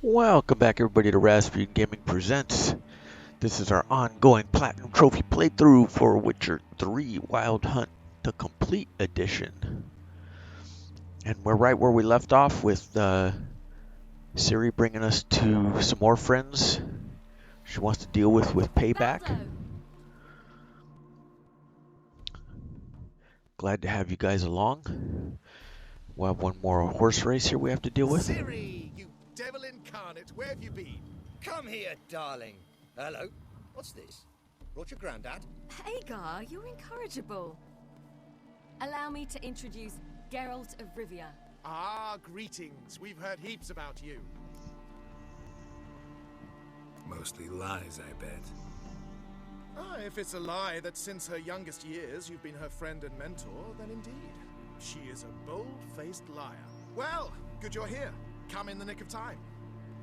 Welcome back everybody to Razzpuytin Gaming Presents. This is our ongoing Platinum Trophy playthrough for Witcher 3 Wild Hunt, the Complete Edition. And we're right where we left off with Ciri bringing us to some more friends she wants to deal with payback. Glad to have you guys along. We'll have one more horse race here we have to deal with. Ciri, you devil incarnate, where have you been? Come here, darling. Hello. What's this? Brought your granddad? Hagar, you're incorrigible. Allow me to introduce Geralt of Rivia. Ah, greetings. We've heard heaps about you. Mostly lies, I bet. Ah, if it's a lie that since her youngest years you've been her friend and mentor, then indeed. She is a bold-faced liar. Well, good you're here. Come in the nick of time.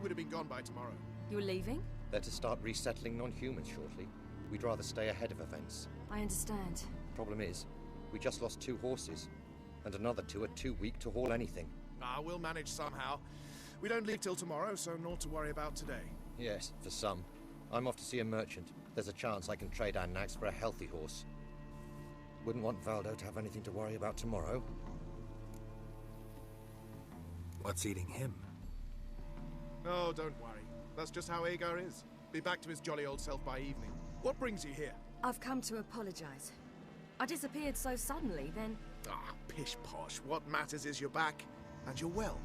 Would have been gone by tomorrow. You're leaving? They're to start resettling non-humans shortly. We'd rather stay ahead of events. I understand. Problem is, we just lost 2 horses, and another 2 are too weak to haul anything. Ah, we'll manage somehow. We don't leave till tomorrow, so naught to worry about today. Yes, for some. I'm off to see a merchant. There's a chance I can trade our nags for a healthy horse. Wouldn't want Valdo to have anything to worry about tomorrow. What's eating him? Oh, don't worry. That's just how Agar is. Be back to his jolly old self by evening. What brings you here? I've come to apologize. I disappeared so suddenly, then... Ah, pish-posh. What matters is you're back, and you're well.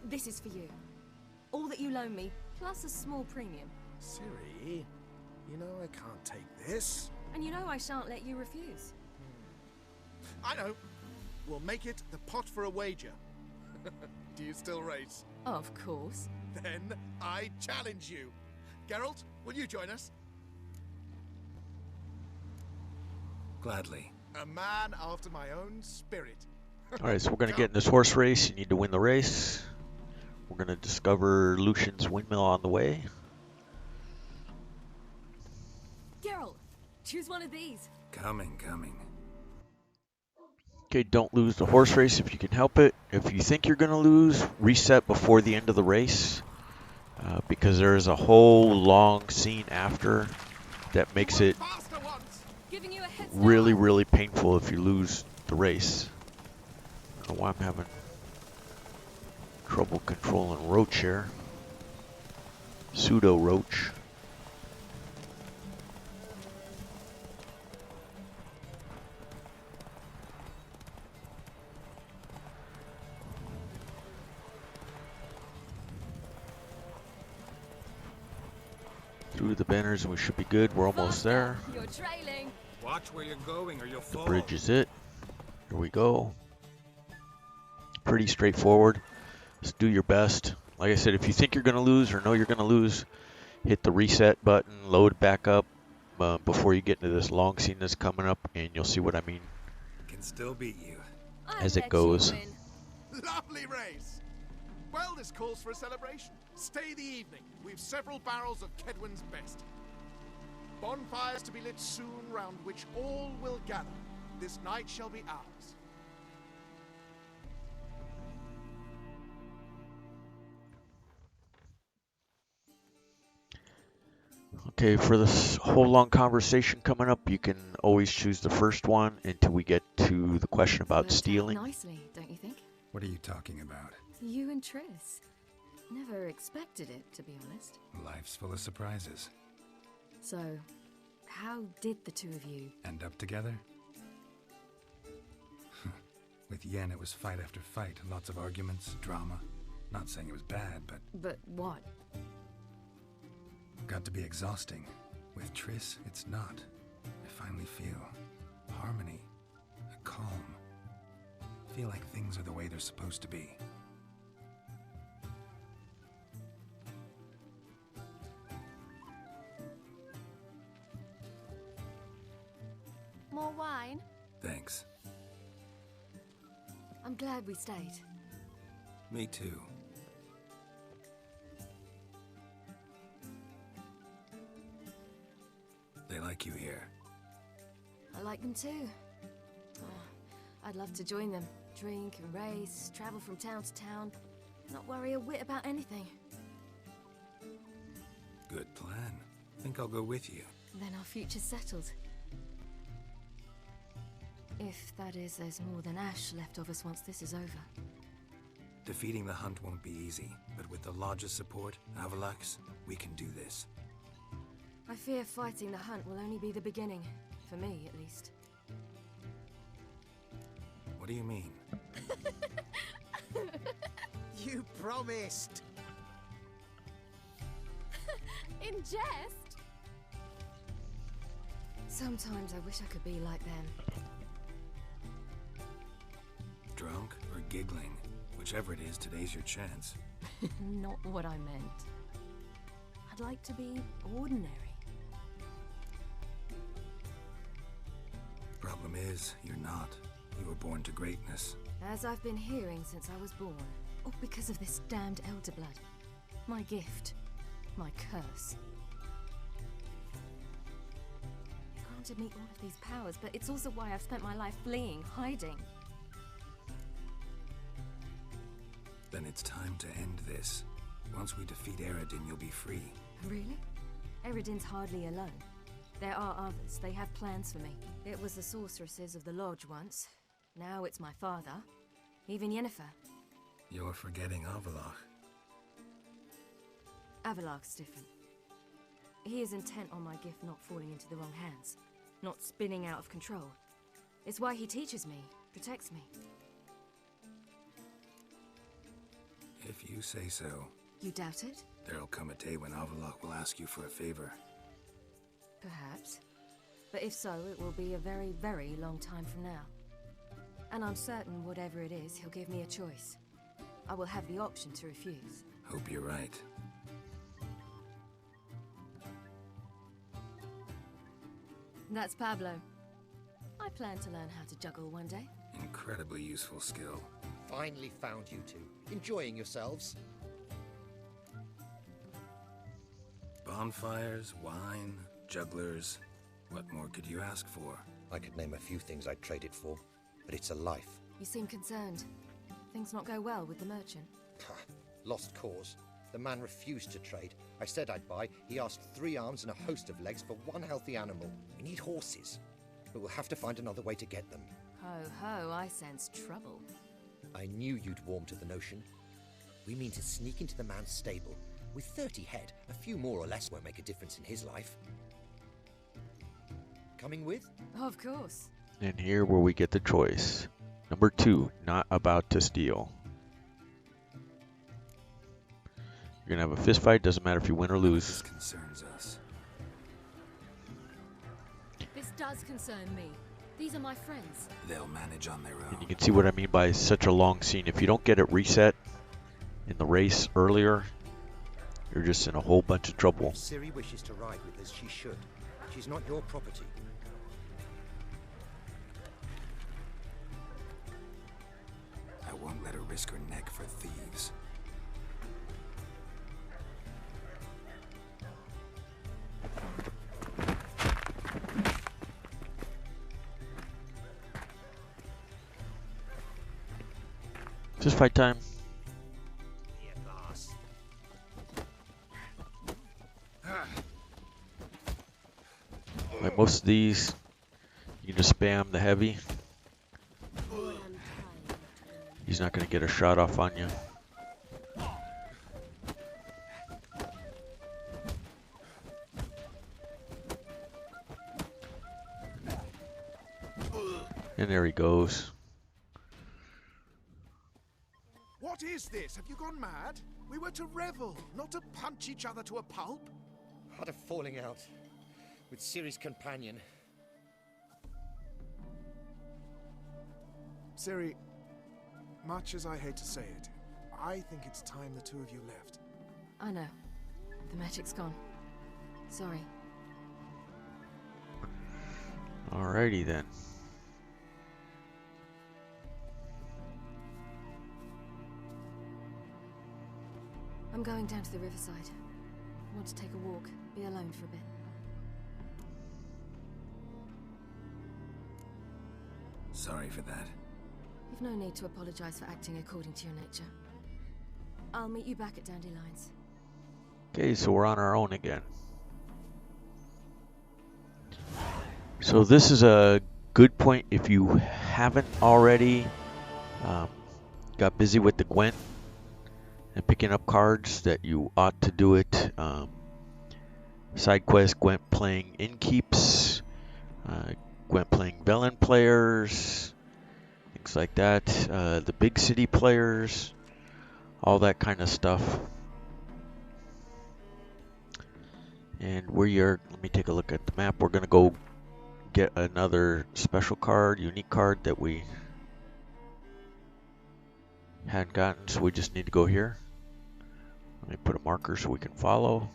This is for you. All that you loan me, plus a small premium. Ciri, you know I can't take this. And you know I shan't let you refuse. I know. We'll make it the pot for a wager. Do you still race? Of course. Then I challenge you. Geralt, will you join us? Gladly. A man after my own spirit. Alright, so we're going to get in this horse race. You need to win the race. We're going to discover Lucian's windmill on the way. Geralt, choose one of these. Coming. Okay, don't lose the horse race if you can help it. If you think you're going to lose, reset before the end of the race. Because there is a whole long scene after that makes it Giving you a head start. really, really painful if you lose the race. I don't know why I'm having trouble controlling Roach here. Pseudo Roach. Through the banners and we should be good. We're almost there. You're trailing. Watch where you're going or you'll The fall. bridge is it. Here we go. Pretty straightforward. Just do your best. Like I said, if you think you're going to lose or know you're going to lose, hit the reset button, load back up before you get into this long scene that's coming up, and you'll see what I mean Can still beat you. I as it let you goes. win. Lovely race. Well, this calls for a celebration. Stay the evening. We've several barrels of Kedwin's best. Bonfires to be lit soon, round which all will gather. This night shall be ours. Okay, for this whole long conversation coming up, you can always choose the first one until we get to the question about Worked out stealing. nicely, don't you think? What are you talking about? You and Triss. Never expected it, to be honest. Life's full of surprises. So, how did the two of you... End up together? With Yen, it was fight after fight. Lots of arguments, drama. Not saying it was bad, but But what? got to be exhausting. With Triss, it's not. I finally feel harmony, a calm. Feel like things are the way they're supposed to be. More wine? Thanks. I'm glad we stayed. Me too. They like you here. I like them too. I'd love to join them. Drink and race, travel from town to town. Not worry a whit about anything. Good plan. Think I'll go with you. Then our future's settled. If, that is, there's more than ash left of us once this is over. Defeating the hunt won't be easy, but with the Lodge's support, Avalax, we can do this. I fear fighting the hunt will only be the beginning. For me, at least. What do you mean? You promised! In jest? Sometimes I wish I could be like them. Drunk or giggling? Whichever it is, today's your chance. Not what I meant. I'd like to be ordinary. Problem is, you're not. You were born to greatness. As I've been hearing since I was born. All because of this damned elder blood. My gift. My curse. It granted me all of these powers, but it's also why I've spent my life fleeing, hiding. Then it's time to end this. Once we defeat Eredin, you'll be free. Really? Eredin's hardly alone. There are others. They have plans for me. It was the sorceresses of the Lodge once. Now it's my father. Even Yennifer. You're forgetting Avalon. Avalon's different. He is intent on my gift not falling into the wrong hands. Not spinning out of control. It's why he teaches me, protects me. If you say so. You doubt it? There'll come a day when Avalon will ask you for a favor. Perhaps. But if so, it will be a very, very long time from now. And I'm certain whatever it is, he'll give me a choice. I will have the option to refuse. Hope you're right. That's Pablo. I plan to learn how to juggle one day. Incredibly useful skill. Finally found you two. Enjoying yourselves? Bonfires, wine, jugglers. What more could you ask for? I could name a few things I'd trade it for, but it's a life. You seem concerned. Things not go well with the merchant. Lost cause. The man refused to trade. I said I'd buy. He asked 3 arms and a host of legs for 1 healthy animal. We need horses, but we'll have to find another way to get them. Ho ho, I sense trouble. I knew you'd warm to the notion. We mean to sneak into the man's stable. With 30 head, a few more or less won't make a difference in his life. Coming with? Of course. And here where we get the choice. Number 2, not about to steal. You're gonna have a fist fight, doesn't matter if you win or lose. This concerns us. This does concern me. These are my friends. They'll manage on their own. And you can see what I mean by such a long scene. If you don't get it reset in the race earlier, you're just in a whole bunch of trouble. If Ciri wishes to ride with us, she should. She's not your property. I won't let her risk her neck for thieves. Just fight time. Like most of these, you can just spam the heavy. He's not going to get a shot off on you. And there he goes. What is this? Have you gone mad? We were to revel, not to punch each other to a pulp. Had a falling out with Ciri's companion. Ciri, much as I hate to say it, I think it's time the 2 of you left. I know. The magic's gone. Sorry. Alrighty then. I'm going down to the riverside. I want to take a walk, be alone for a bit. Sorry for that. You've no need to apologize for acting according to your nature. I'll meet you back at Dandelions. Okay, so we're on our own again. So this is a good point if you haven't already got busy with the Gwent and picking up cards, that you ought to do it. Side quest, Gwent playing innkeeps, Gwent playing Velen players, things like that. The big city players, all that kind of stuff. And let me take a look at the map. We're going to go get another special card, unique card that we hadn't gotten, so we just need to go here. Let me put a marker so we can follow.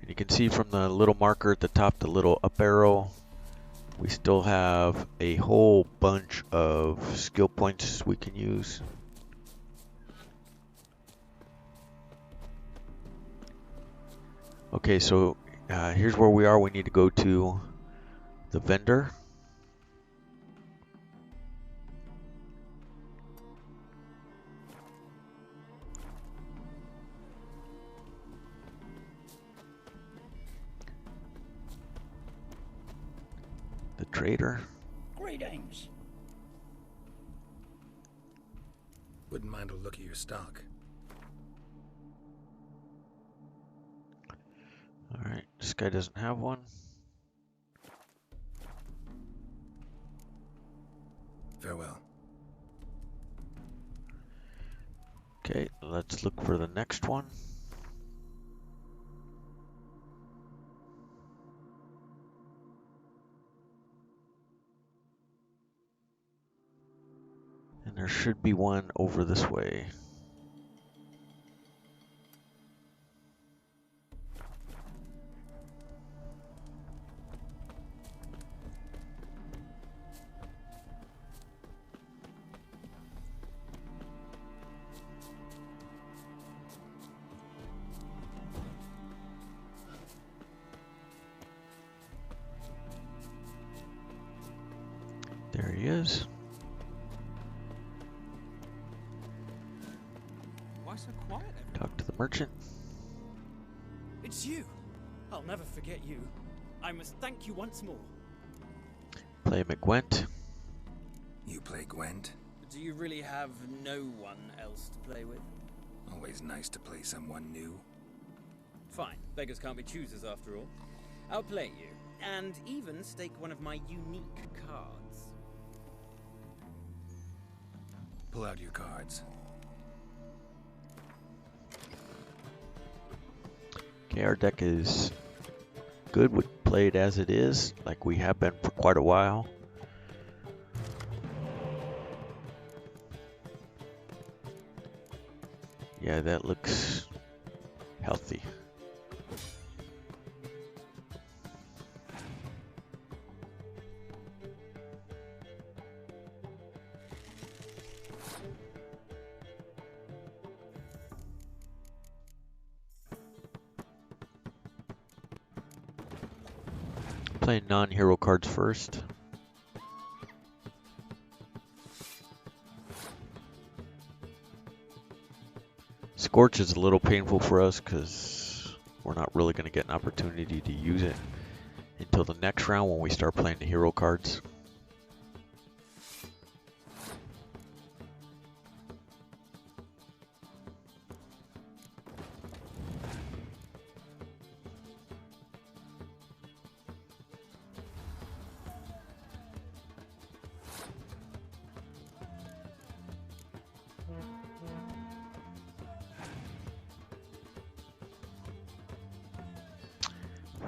And you can see from the little marker at the top, the little up arrow, we still have a whole bunch of skill points we can use. Okay, so here's where we are. We need to go to the vendor. The trader. Greetings. Wouldn't mind a look at your stock. Alright, this guy doesn't have one. Farewell. Okay, let's look for the next one. And there should be one over this way. There he is. Why so quiet, everyone? Talk to the merchant. It's you. I'll never forget you. I must thank you once more. Play McGwent. You play Gwent? Do you really have no one else to play with? Always nice to play someone new. Fine. Beggars can't be choosers after all. I'll play you, and even stake one of my unique cards. Pull out your cards. Okay, our deck is good. We play it as it is, like we have been for quite a while. Yeah, that looks healthy. Playing non-hero cards first. Scorch is a little painful for us because we're not really going to get an opportunity to use it until the next round when we start playing the hero cards.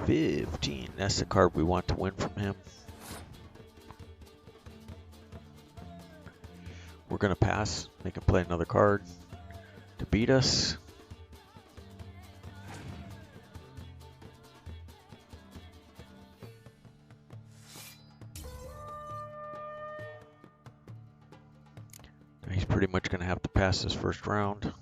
$15. That's the card we want to win from him. We're going to pass. Make him play another card to beat us. He's pretty much going to have to pass this first round.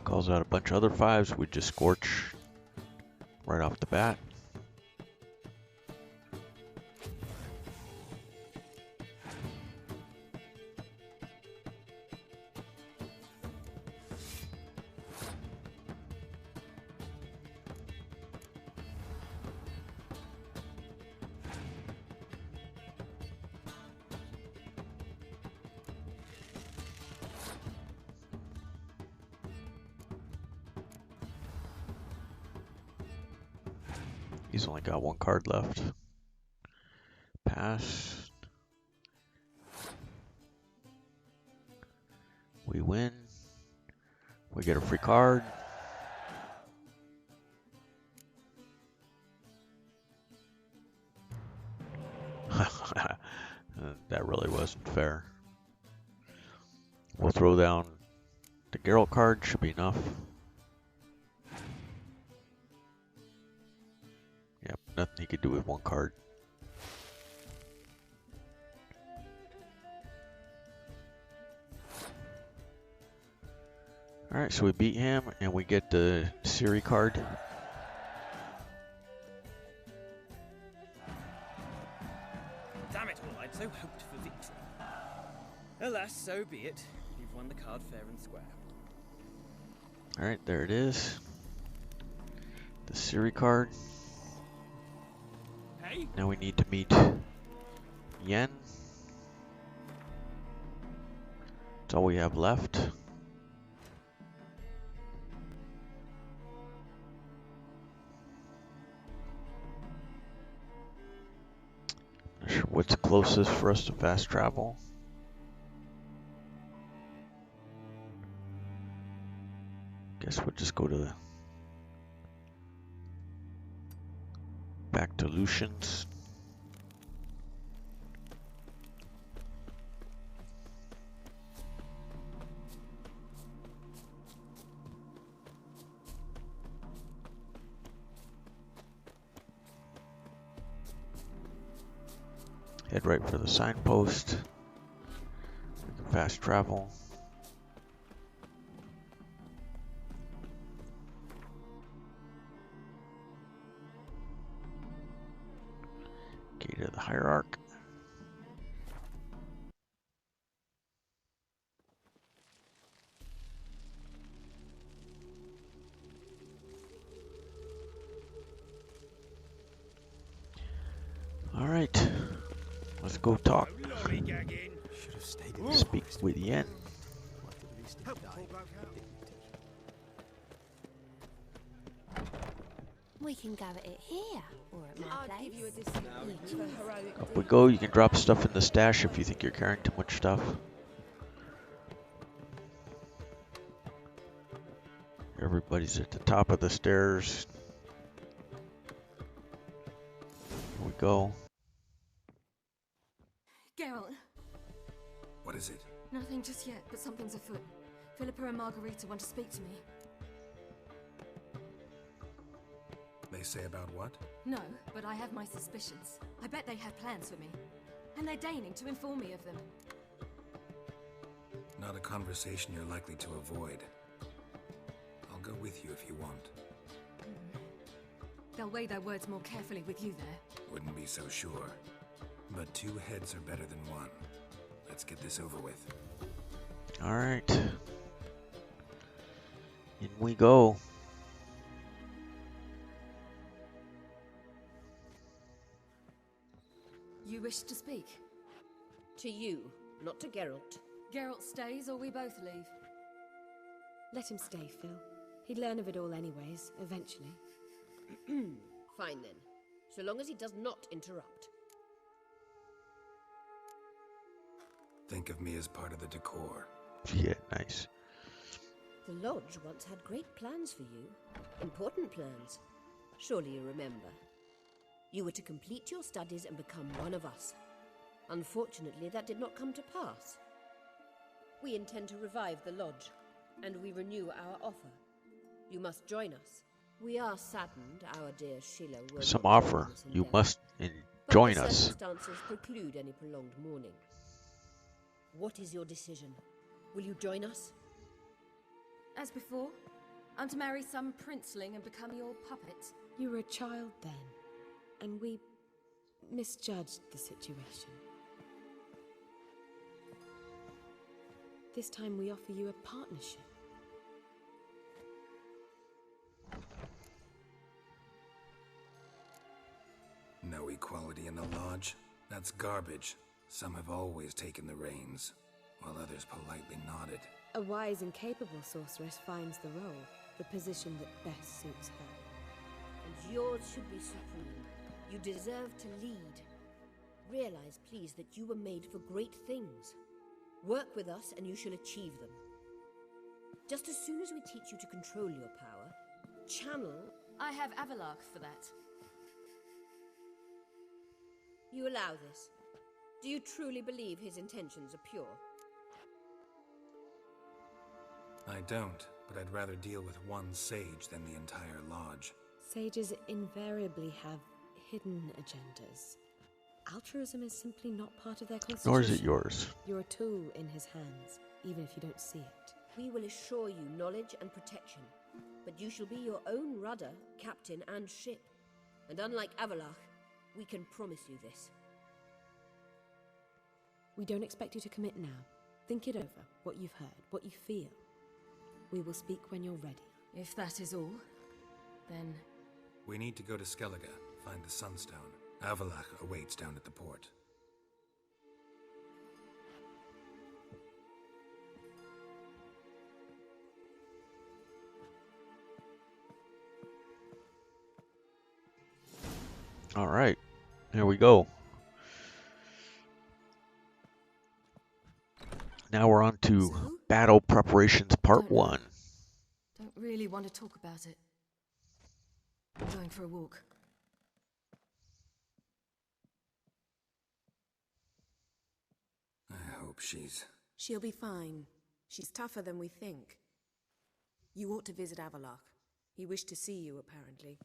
Calls out a bunch of other 5s. We just scorch right off the bat. He's only got 1 card left. Pass. We win. We get a free card. That really wasn't fair. We'll throw down the Geralt card, should be enough. Yep, nothing he could do with 1 card. Alright, so we beat him and we get the Ciri card. Damn it all, I'd so hoped for victory. Alas, so be it. You've won the card fair and square. Alright, there it is. The Ciri card. Hey? Now we need to meet Yen. That's all we have left. Not sure what's closest for us to fast travel. Guess we'll just go to back to Lucian's. Head right for the signpost. We can fast travel. Gate of the Hierarch. All right, let's go talk. Speak with Yen. We can go at it here, or at my place. Give you a discount for heroic. Up we go. You can drop stuff in the stash if you think you're carrying too much stuff. Everybody's at the top of the stairs. Here we go. Geralt, What is it? nothing just yet, but something's afoot. Philippa and Margarita want to speak to me. They say about what? No, but I have my suspicions. I bet they have plans for me. And they're deigning to inform me of them. Not a conversation you're likely to avoid. I'll go with you if you want. They'll weigh their words more carefully with you there. Wouldn't be so sure. But 2 heads are better than 1. Let's get this over with. All right. In we go. You wish to speak? To you, not to Geralt. Geralt stays or we both leave? Let him stay, Phil. He'd learn of it all anyways, eventually. Fine then, so long as he does not interrupt. Think of me as part of the decor. Yeah, nice. The Lodge once had great plans for you. Important plans. Surely you remember. You were to complete your studies and become one of us. Unfortunately, that did not come to pass. We intend to revive the Lodge, and we renew our offer. You must join us. We are saddened our dear Sheila will Some not join offer. us in You death, must but join the us. circumstances preclude any prolonged mourning. What is your decision? Will you join us? As before, I'm to marry some princeling and become your puppet. You were a child then, and we misjudged the situation. This time we offer you a partnership. No equality in the lodge? That's garbage. Some have always taken the reins, while others politely nodded. A wise and capable sorceress finds the role, the position that best suits her. And yours should be supreme. You deserve to lead. Realize, please, that you were made for great things. Work with us and you shall achieve them. Just as soon as we teach you to control your power, channel... I have Avalon for that. You allow this? Do you truly believe his intentions are pure? I don't, but I'd rather deal with one sage than the entire lodge. Sages invariably have hidden agendas. Altruism is simply not part of their constitution. Nor is it yours. You're a tool in his hands, even if you don't see it. We will assure you knowledge and protection, but you shall be your own rudder, captain, and ship. And unlike Avalon, we can promise you this. We don't expect you to commit now. Think it over, what you've heard, what you feel. We will speak when you're ready. If that is all, then... We need to go to Skellige, find the Sunstone. Avalon awaits down at the port. All right, here we go. Now we're on to So? Battle Preparations Part Don't know. 1. Don't really want to talk about it. I'm going for a walk. I hope she's... She'll be fine. She's tougher than we think. You ought to visit Avalon. He wished to see you, apparently.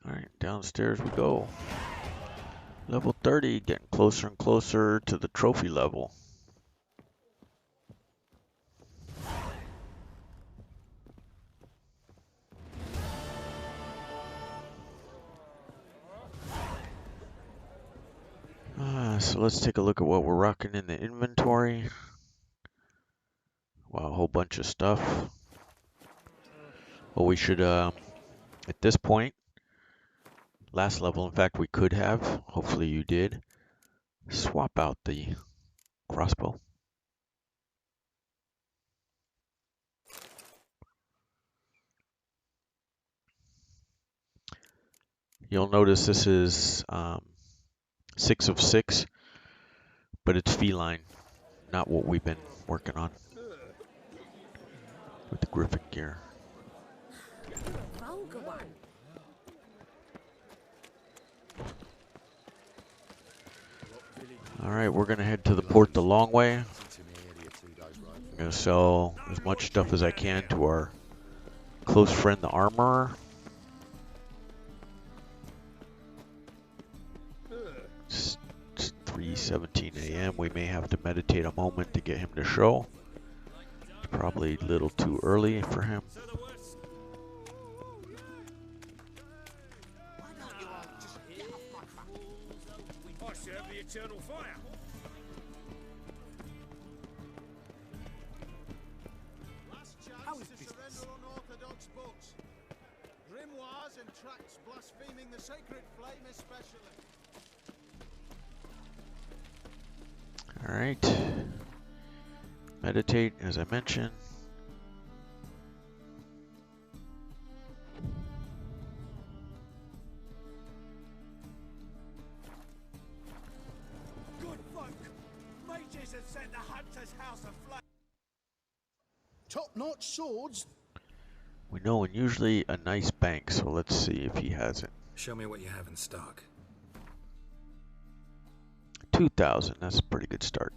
All right, downstairs we go. Level 30, getting closer and closer to the trophy level. So let's take a look at what we're rocking in the inventory. Wow, a whole bunch of stuff. Well, we should, at this point, last level, in fact, we could have, hopefully you did, swap out the crossbow. You'll notice this is 6 of 6, but it's feline, not what we've been working on with the griffin gear. Alright, we're going to head to the port the long way. I'm going to sell as much stuff as I can to our close friend the armorer. It's 3:17 a.m. We may have to meditate a moment to get him to show. It's probably a little too early for him. Eternal fire. Last chance to surrender unorthodox books. Grimoires and tracts blaspheming the sacred flame especially. Alright. Meditate, as I mentioned. Set the hunter's house aflame. Top-notch swords. We know and usually a nice bank, so let's see if he has it. Show me what you have in stock. 2,000, that's a pretty good start.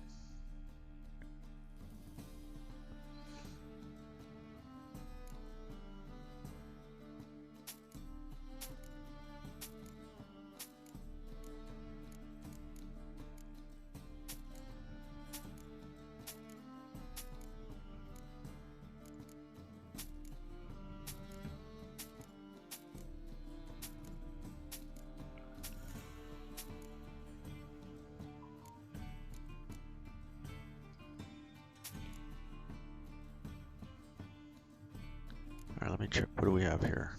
me check. What do we have here?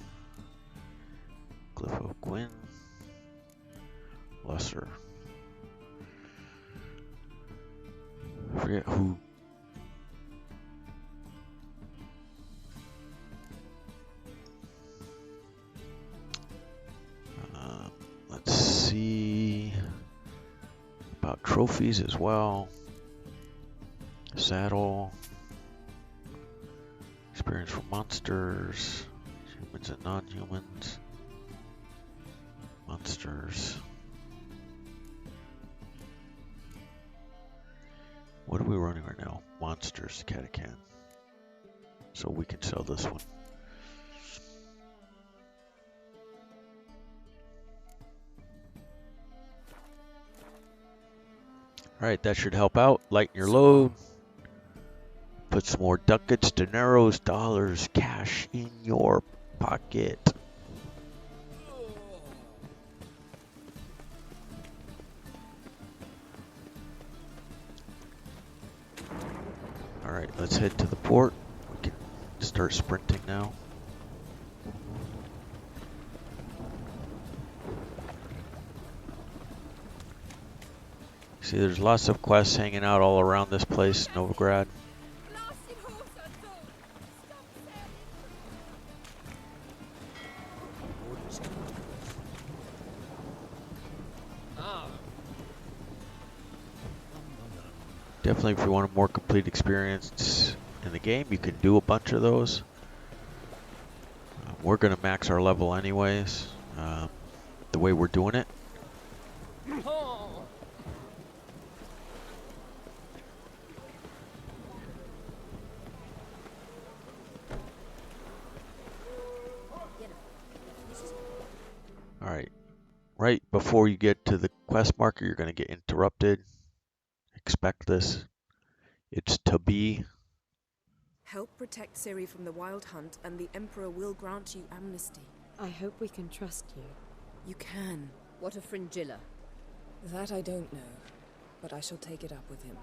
Cliff of Gwyn. Lesser. I forget who. Let's see about trophies as well. Saddle. Experience for monsters. Humans and non-humans. Monsters. What are we running right now? Monsters, Catacan. So we can sell this one. Alright, that should help out. Lighten your load. Put some more ducats, dineros, dollars, cash in your pocket. Alright, let's head to the port. We can start sprinting now. See, there's lots of quests hanging out all around this place, Novigrad. Definitely, if you want a more complete experience in the game, you can do a bunch of those. We're going to max our level anyways, the way we're doing it. Alright, right before you get to the quest marker, you're going to get interrupted. Expect this. It's to be. Help protect Ciri from the Wild Hunt, and the Emperor will grant you amnesty. I hope we can trust you. You can. What of Fringilla? That I don't know, but I shall take it up with him.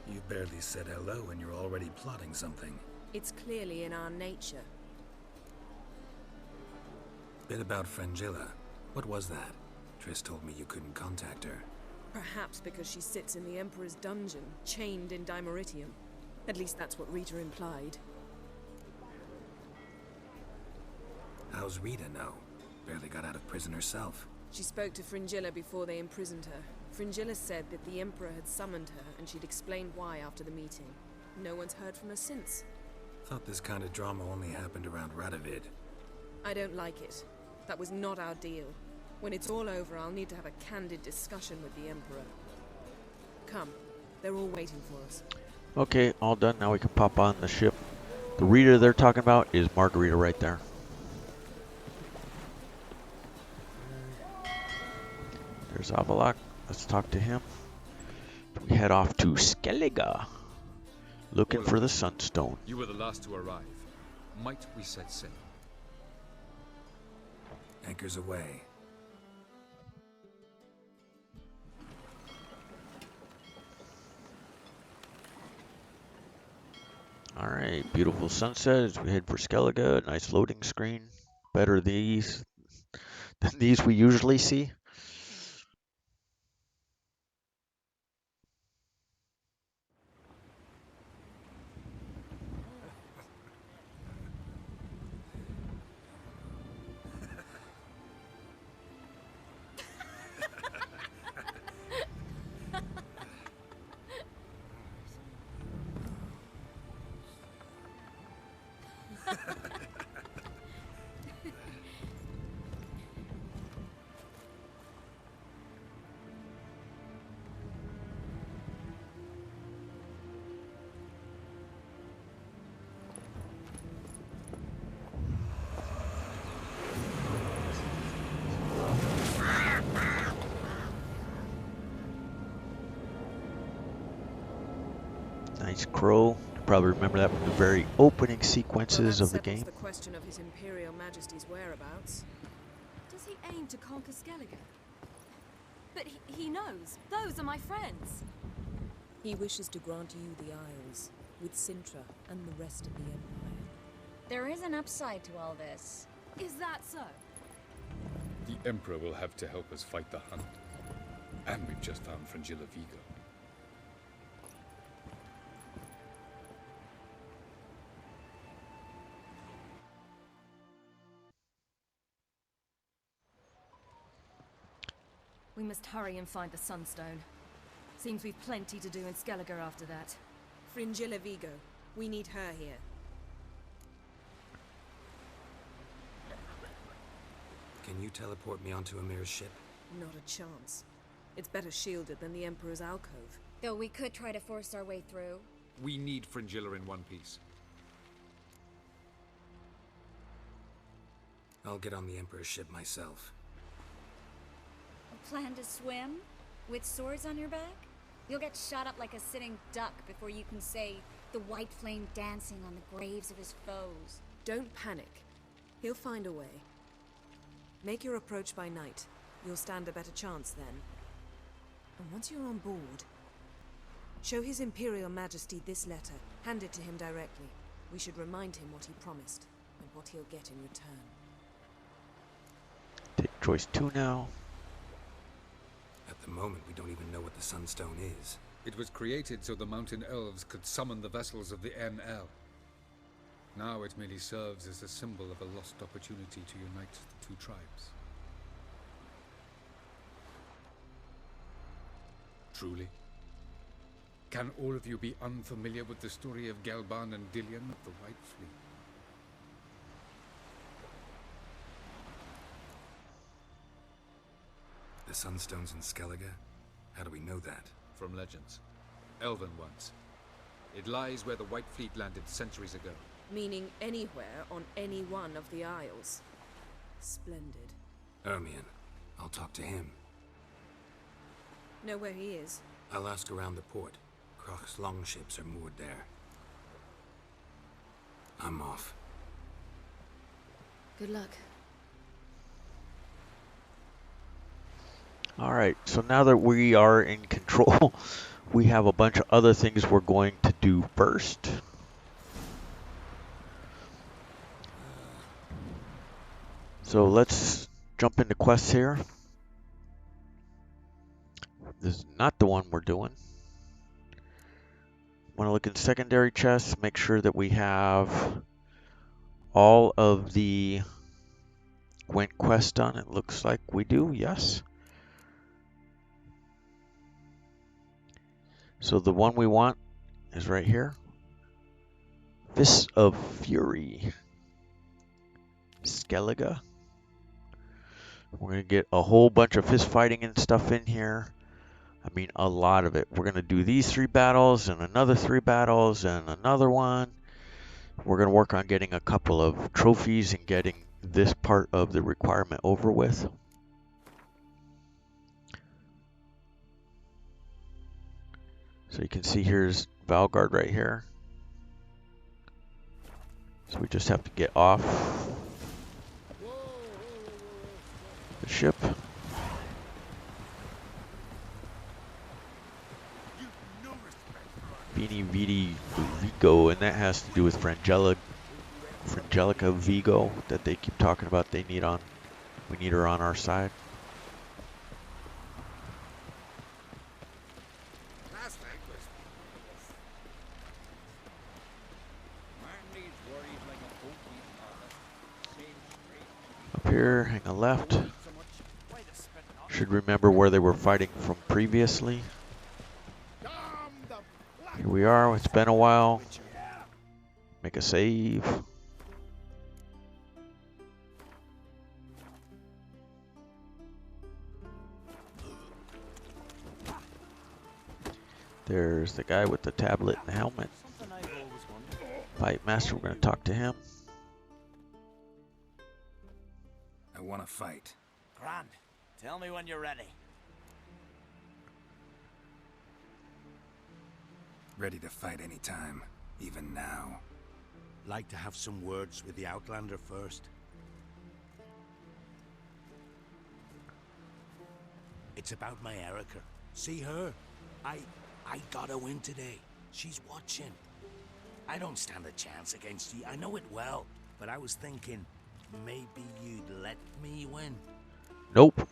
You barely said hello and you're already plotting something. It's clearly in our nature. Bit about Fringilla. What was that? Triss told me you couldn't contact her. Perhaps because she sits in the Emperor's dungeon, chained in Dimeritium. At least that's what Rita implied. How's Rita know? Barely got out of prison herself. She spoke to Fringilla before they imprisoned her. Fringilla said that the Emperor had summoned her, and she'd explained why after the meeting. No one's heard from her since. Thought this kind of drama only happened around Radovid. I don't like it. That was not our deal. When it's all over, I'll need to have a candid discussion with the Emperor. Come, they're all waiting for us. Okay, all done. Now we can pop on the ship. The Rita they're talking about is Margarita right there. There's Avalon. Let's talk to him. We head off to Skellige, looking for the Sunstone. You were the last to arrive. Might we set sail? Anchors away. Alright, beautiful sunset as we head for Skellige. Nice loading screen. Better these than these we usually see. Nice crow. You probably remember that from the very opening sequences of the game. The question of His Imperial Majesty's whereabouts. Does he aim to conquer Skellige? But he knows. Those are my friends. He wishes to grant you the Isles, with Sintra and the rest of the Empire. There is an upside to all this. Is that so? The Emperor will have to help us fight the Hunt. And we've just found Fringilla Vigo. We must hurry and find the Sunstone. Seems we've plenty to do in Skellige after that. Fringilla Vigo. We need her here. Can you teleport me onto Amir's ship? Not a chance. It's better shielded than the Emperor's alcove. Though we could try to force our way through. We need Fringilla in one piece. I'll get on the Emperor's ship myself. A plan to swim? With swords on your back? You'll get shot up like a sitting duck before you can say the white flame dancing on the graves of his foes. Don't panic. He'll find a way. Make your approach by night. You'll stand a better chance then. And once you're on board, show His Imperial Majesty this letter. Hand it to him directly. We should remind him what he promised, and what he'll get in return. Take choice 2 now. At the moment, we don't even know what the Sunstone is. It was created so the Mountain Elves could summon the vessels of the NL. Now it merely serves as a symbol of a lost opportunity to unite the two tribes. Truly? Can all of you be unfamiliar with the story of Gelban and Dillion of the White Fleet? The Sunstone's in Skellige? How do we know that? From legends. Elven ones. It lies where the White Fleet landed centuries ago. Meaning anywhere on any one of the Isles. Splendid. Ermion. I'll talk to him. Know where he is? I'll ask around the port. Croc's longships are moored there. I'm off. Good luck. Alright, so now that we are in control, we have a bunch of other things we're going to do first. So let's jump into quests here. This is not the one we're doing. Want to look in secondary chests, make sure that we have all of the Gwent quests done. It looks like we do, yes. So the one we want is right here. Fists of Fury. Skellige. We're going to get a whole bunch of fist fighting and stuff in here. I mean, a lot of it. We're going to do these 3 battles and another 3 battles and another one. We're going to work on getting a couple of trophies and getting this part of the requirement over with. So you can see here's Valgard right here. So we just have to get off the ship. Beanie Vidi Vigo, and that has to do with Frangelica Vigo that they keep talking about. We need her on our side. Up here, hang a left. Should remember where they were fighting from previously. Here we are, it's been a while. Make a save. There's the guy with the tablet and the helmet. Fight Master, we're going to talk to him. I want to fight. Grand, tell me when you're ready. Ready to fight anytime, even now. Like to have some words with the Outlander first? It It's about my Erica. See her? I gotta win today. She's watching. I don't stand a chance against you. I know it well. But I was thinking, maybe you'd let me win. Nope.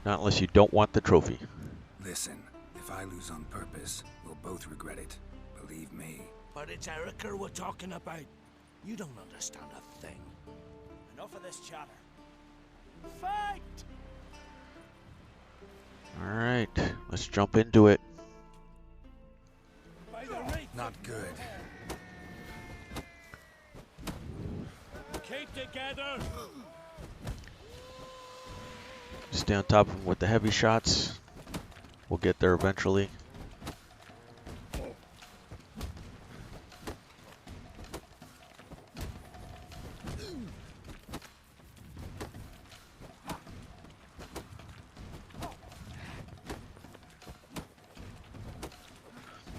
Not unless you don't want the trophy. Listen, if I lose on purpose, we'll both regret it. Believe me. But it's Erica we're talking about. You don't understand a thing. Enough of this chatter. Fight! Alright, let's jump into it. Not good. Keep together! Stay on top of him with the heavy shots. We'll get there eventually.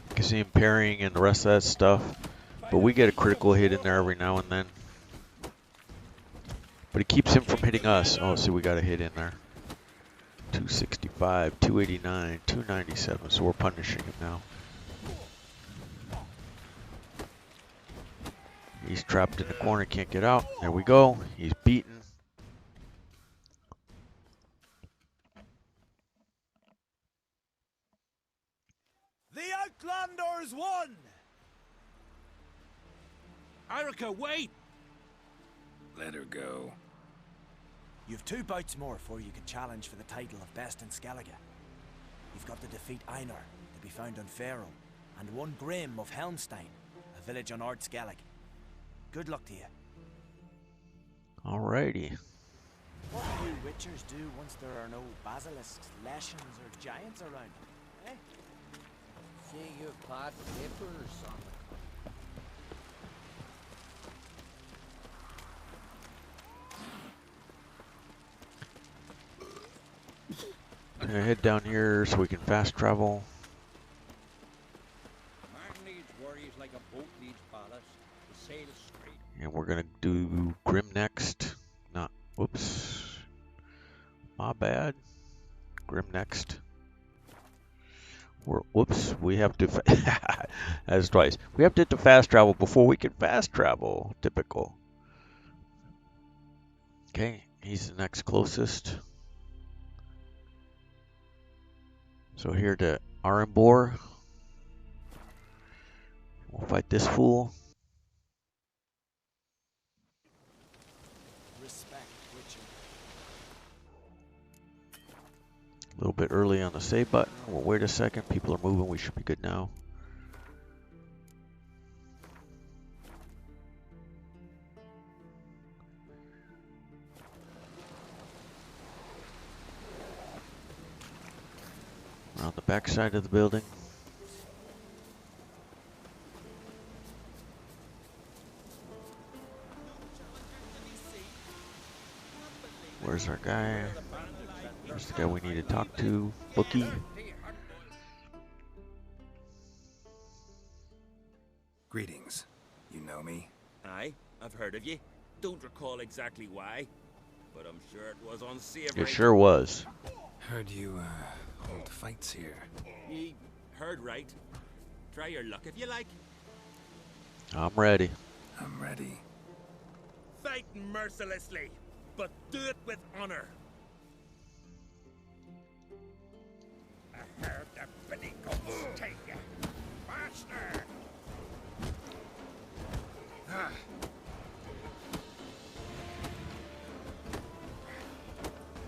You can see him parrying and the rest of that stuff. But we get a critical hit in there every now and then. But it keeps him from hitting us. Oh, see, we got a hit in there. 265, 289, 297. So we're punishing him now. He's trapped in the corner, can't get out. There we go. He's beaten. The Outlanders won! Erica, wait! Let her go. You've 2 bouts more before you can challenge for the title of Best in Skellige. You've got to defeat Einar, to be found on Faroe, and 1 Grim of Helmstein, a village on Ard Skellige. Good luck to you. Alrighty. What do you witchers do once there are no basilisks, leshens, or giants around? Eh? See you pot papers on I'm gonna head down here so we can fast travel. Man needs worries like a boat needs ballast. The sail straight. And we're gonna do Grim next. Not, whoops. My bad. Grim next. Whoops, we have to, that's twice. We have to hit the fast travel before we can fast travel. Typical. Okay, he's the next closest. So here to Arambor. We'll fight this fool. Respect, witcher. A little bit early on the save button. We'll wait a second. People are moving. We should be good now. Around the back side of the building. Where's our guy? Where's the guy we need to talk to? Bookie. Greetings. You know me? Aye, I've heard of you. Don't recall exactly why, but I'm sure it was unsavory. It sure was. Heard you, hold fights here. Ye heard right. Try your luck if you like. I'm ready. I'm ready. Fight mercilessly, but do it with honor. I heard the Billy Goats take you. Master!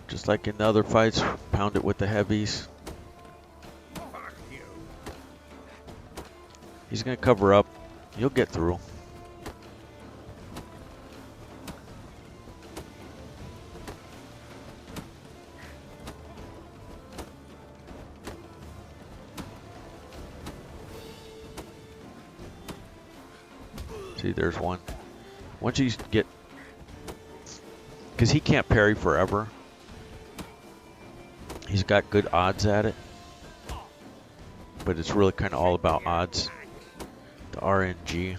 Just like in the other fights, pound it with the heavies. Fuck you. He's gonna cover up. You'll get through. See, there's one. Once you get, because he can't parry forever. He's got good odds at it, but it's really kind of all about odds. The RNG,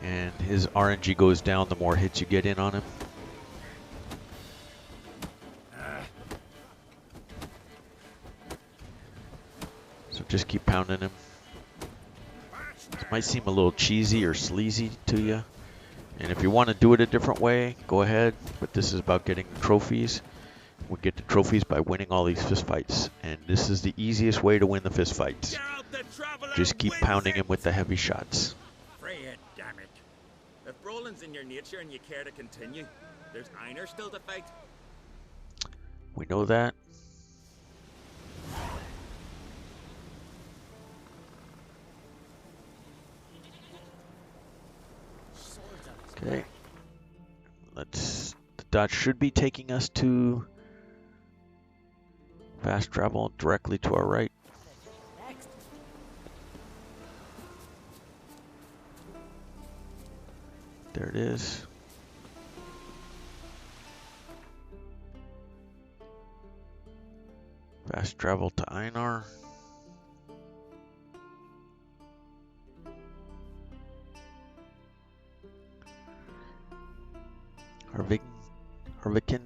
and his RNG goes down the more hits you get in on him. Just keep pounding him. This might seem a little cheesy or sleazy to you. And if you want to do it a different way, go ahead. But this is about getting trophies. We get the trophies by winning all these fistfights. And this is the easiest way to win the fistfights. Just keep pounding him with the heavy shots. Freya, damn it. If brawling's in your nature and you care to continue, there's Einar still to fight. We know that. Okay. The dot should be taking us to fast travel directly to our right. There it is. Fast travel to Einar. Harvikin.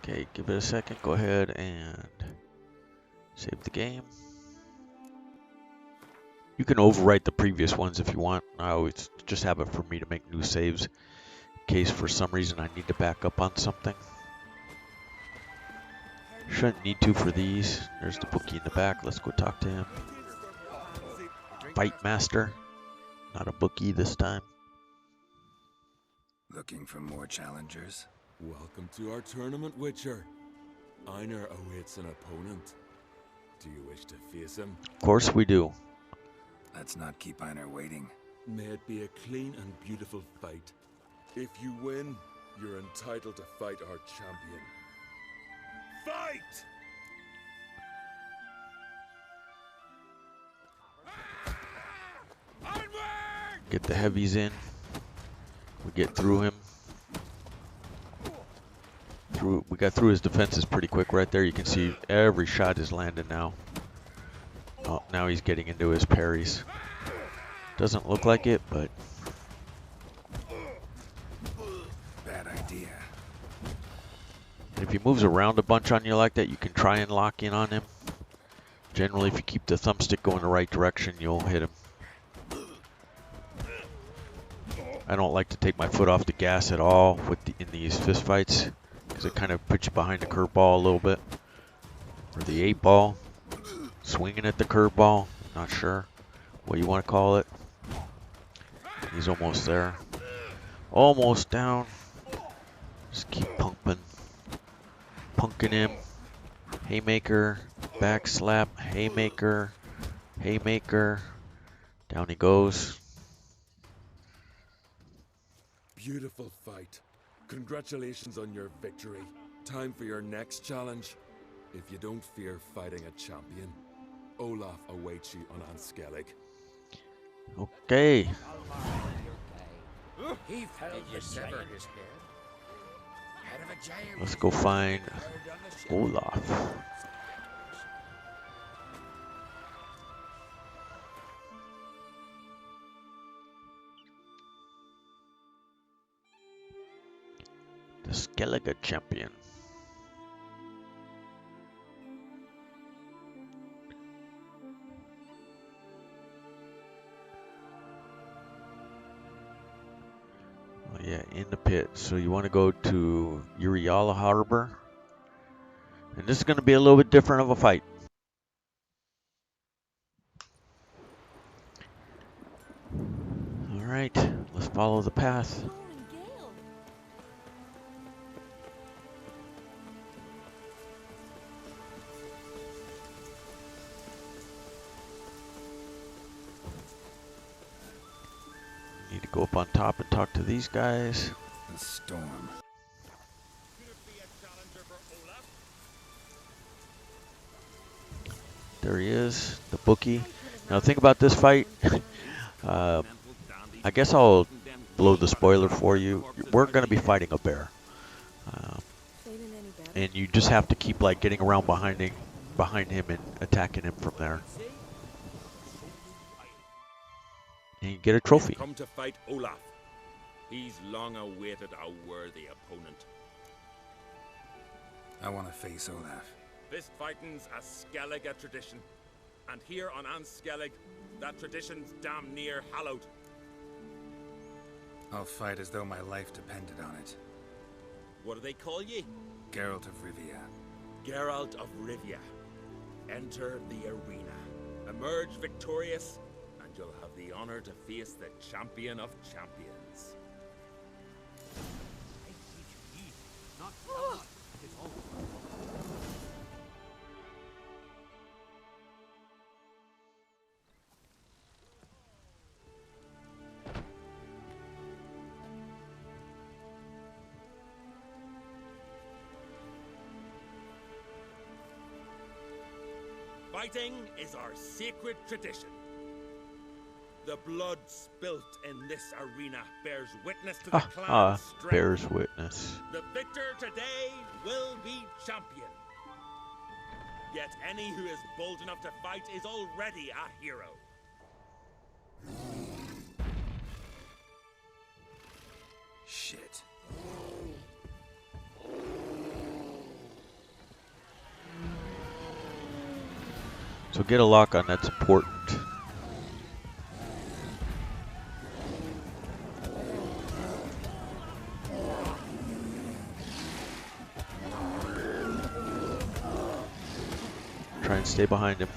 Okay, give it a second. Go ahead and save the game. You can overwrite the previous ones if you want. I always just have it for me to make new saves in case for some reason I need to back up on something. Shouldn't need to for these. There's the bookie in the back. Let's go talk to him. Fight Master. Not a bookie this time. Looking for more challengers? Welcome to our tournament, Witcher. Einar awaits an opponent. Do you wish to face him? Of course we do. Let's not keep Einar waiting. May it be a clean and beautiful fight. If you win, you're entitled to fight our champion. Fight! Get the heavies in. We get through him. We got through his defenses pretty quick right there. You can see every shot is landing now. Oh, now he's getting into his parries. Doesn't look like it, but bad idea. If he moves around a bunch on you like that, you can try and lock in on him. Generally, if you keep the thumbstick going the right direction, you'll hit him. I don't like to take my foot off the gas at all in these fistfights, because it kind of puts you behind the curveball a little bit, or the 8-ball. Swinging at the curveball, not sure what you want to call it. He's almost there. Almost down. Just keep pumping. Punking him. Haymaker. Back slap. Haymaker. Haymaker. Down he goes. Beautiful fight. Congratulations on your victory. Time for your next challenge. If you don't fear fighting a champion, Olaf awaits you on Skellige. Okay. He fell to sever his head. Head of a giant. Let's go find Olaf. The Skellige champion. Yeah, in the pit. So you want to go to Uriala Harbor. And this is going to be a little bit different of a fight. Alright, let's follow the path. Need to go up on top and talk to these guys. The storm. There he is, the bookie. Now think about this fight. I guess I'll blow the spoiler for you. We're going to be fighting a bear. And you just have to keep like getting around behind him and attacking him from there. And you get a trophy. Come to fight Olaf. He's long awaited a worthy opponent. I want to face Olaf. Fistfighting's a Skellige tradition. And here on Skellige, that tradition's damn near hallowed. I'll fight as though my life depended on it. What do they call ye? Geralt of Rivia. Geralt of Rivia. Enter the arena. Emerge victorious, and you'll have the honor to face the champion of champions. Fighting is our sacred tradition. The blood spilt in this arena bears witness to the clan's strength. Bears witness. The victor today will be champion. Yet any who is bold enough to fight is already a hero. Shit. So get a lock on, that's important. Try and stay behind him.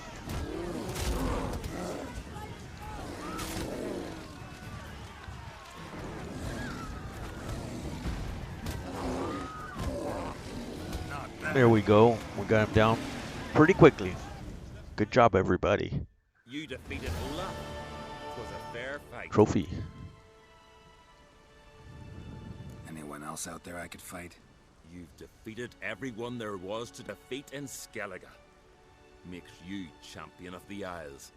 There we go. We got him down pretty quickly. Good job, everybody. You defeated Olaf. It was a fair fight. Trophy. Anyone else out there I could fight? You've defeated everyone there was to defeat in Skellige. Makes you champion of the Isles.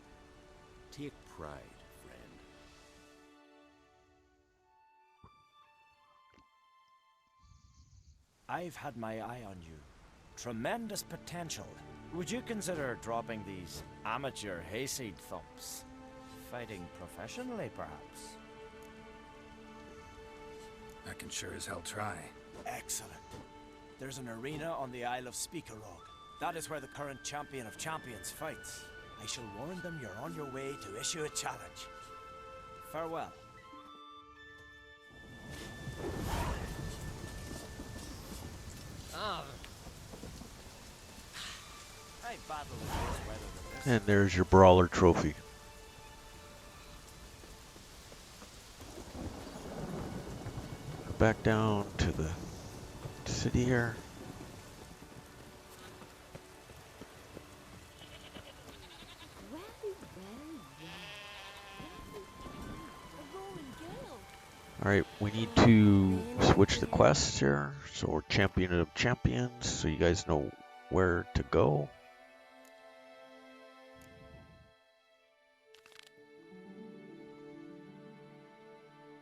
Take pride, friend. I've had my eye on you. Tremendous potential. Would you consider dropping these amateur hayseed thumps? Fighting professionally, perhaps? I can sure as hell try. Excellent. There's an arena on the Isle of Speakerog. That is where the current champion of champions fights. I shall warn them you're on your way to issue a challenge. Farewell. I battle in this weather with this. And there's your Brawler trophy. Back down to the city here. Alright, we need to switch the quests here. So we're champion of champions, so you guys know where to go.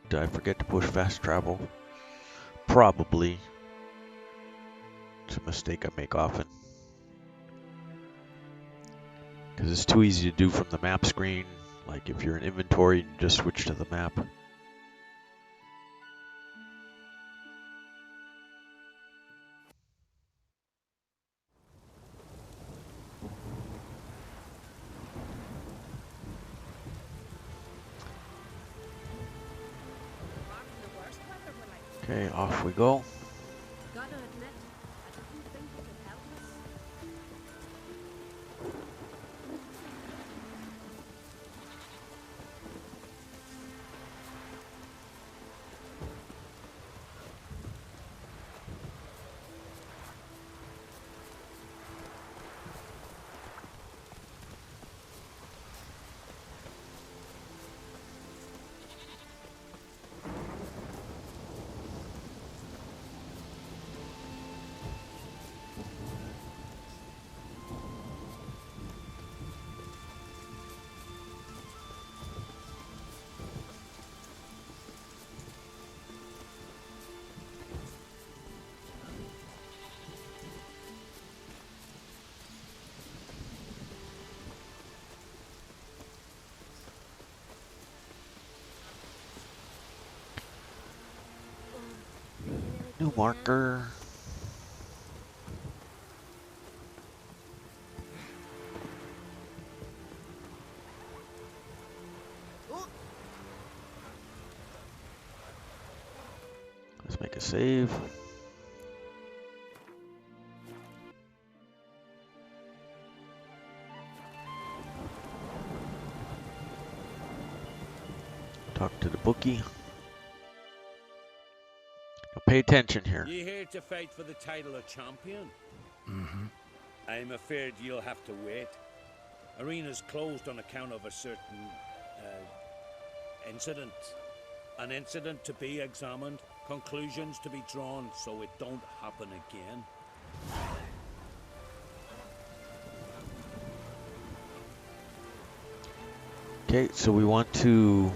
Did I forget to push fast travel? Probably. It's a mistake I make often. Because it's too easy to do from the map screen. Like if you're in inventory, you just switch to the map. Okay, off we go. Gotta admit, I didn't think you could help us. New marker. Make a save. Talk to the bookie. Now pay attention here. You here to fight for the title of champion? Mm-hmm. I'm afraid you'll have to wait. Arena's closed on account of a certain incident. An incident to be examined, conclusions to be drawn, so it don't happen again. Okay, so we want to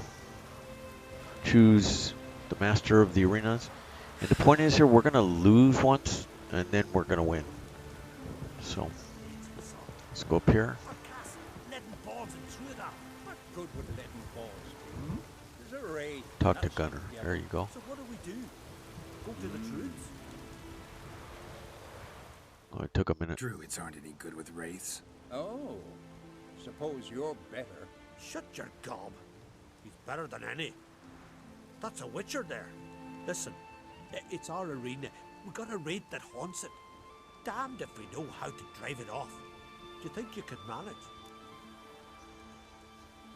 choose the master of the arenas. And the point is here, we're going to lose once, and then we're going to win. So, let's go up here. What good would letting balls do? There's a raid. Talk to Gunner. There you go. So what do we do? Go to the troops? Oh, it took a minute. Druids aren't any good with wraiths. Oh, suppose you're better. Shut your gob. He's better than any. That's a witcher there. Listen, it's our arena. We got a raid that haunts it. Damned if we know how to drive it off. Do you think you could manage?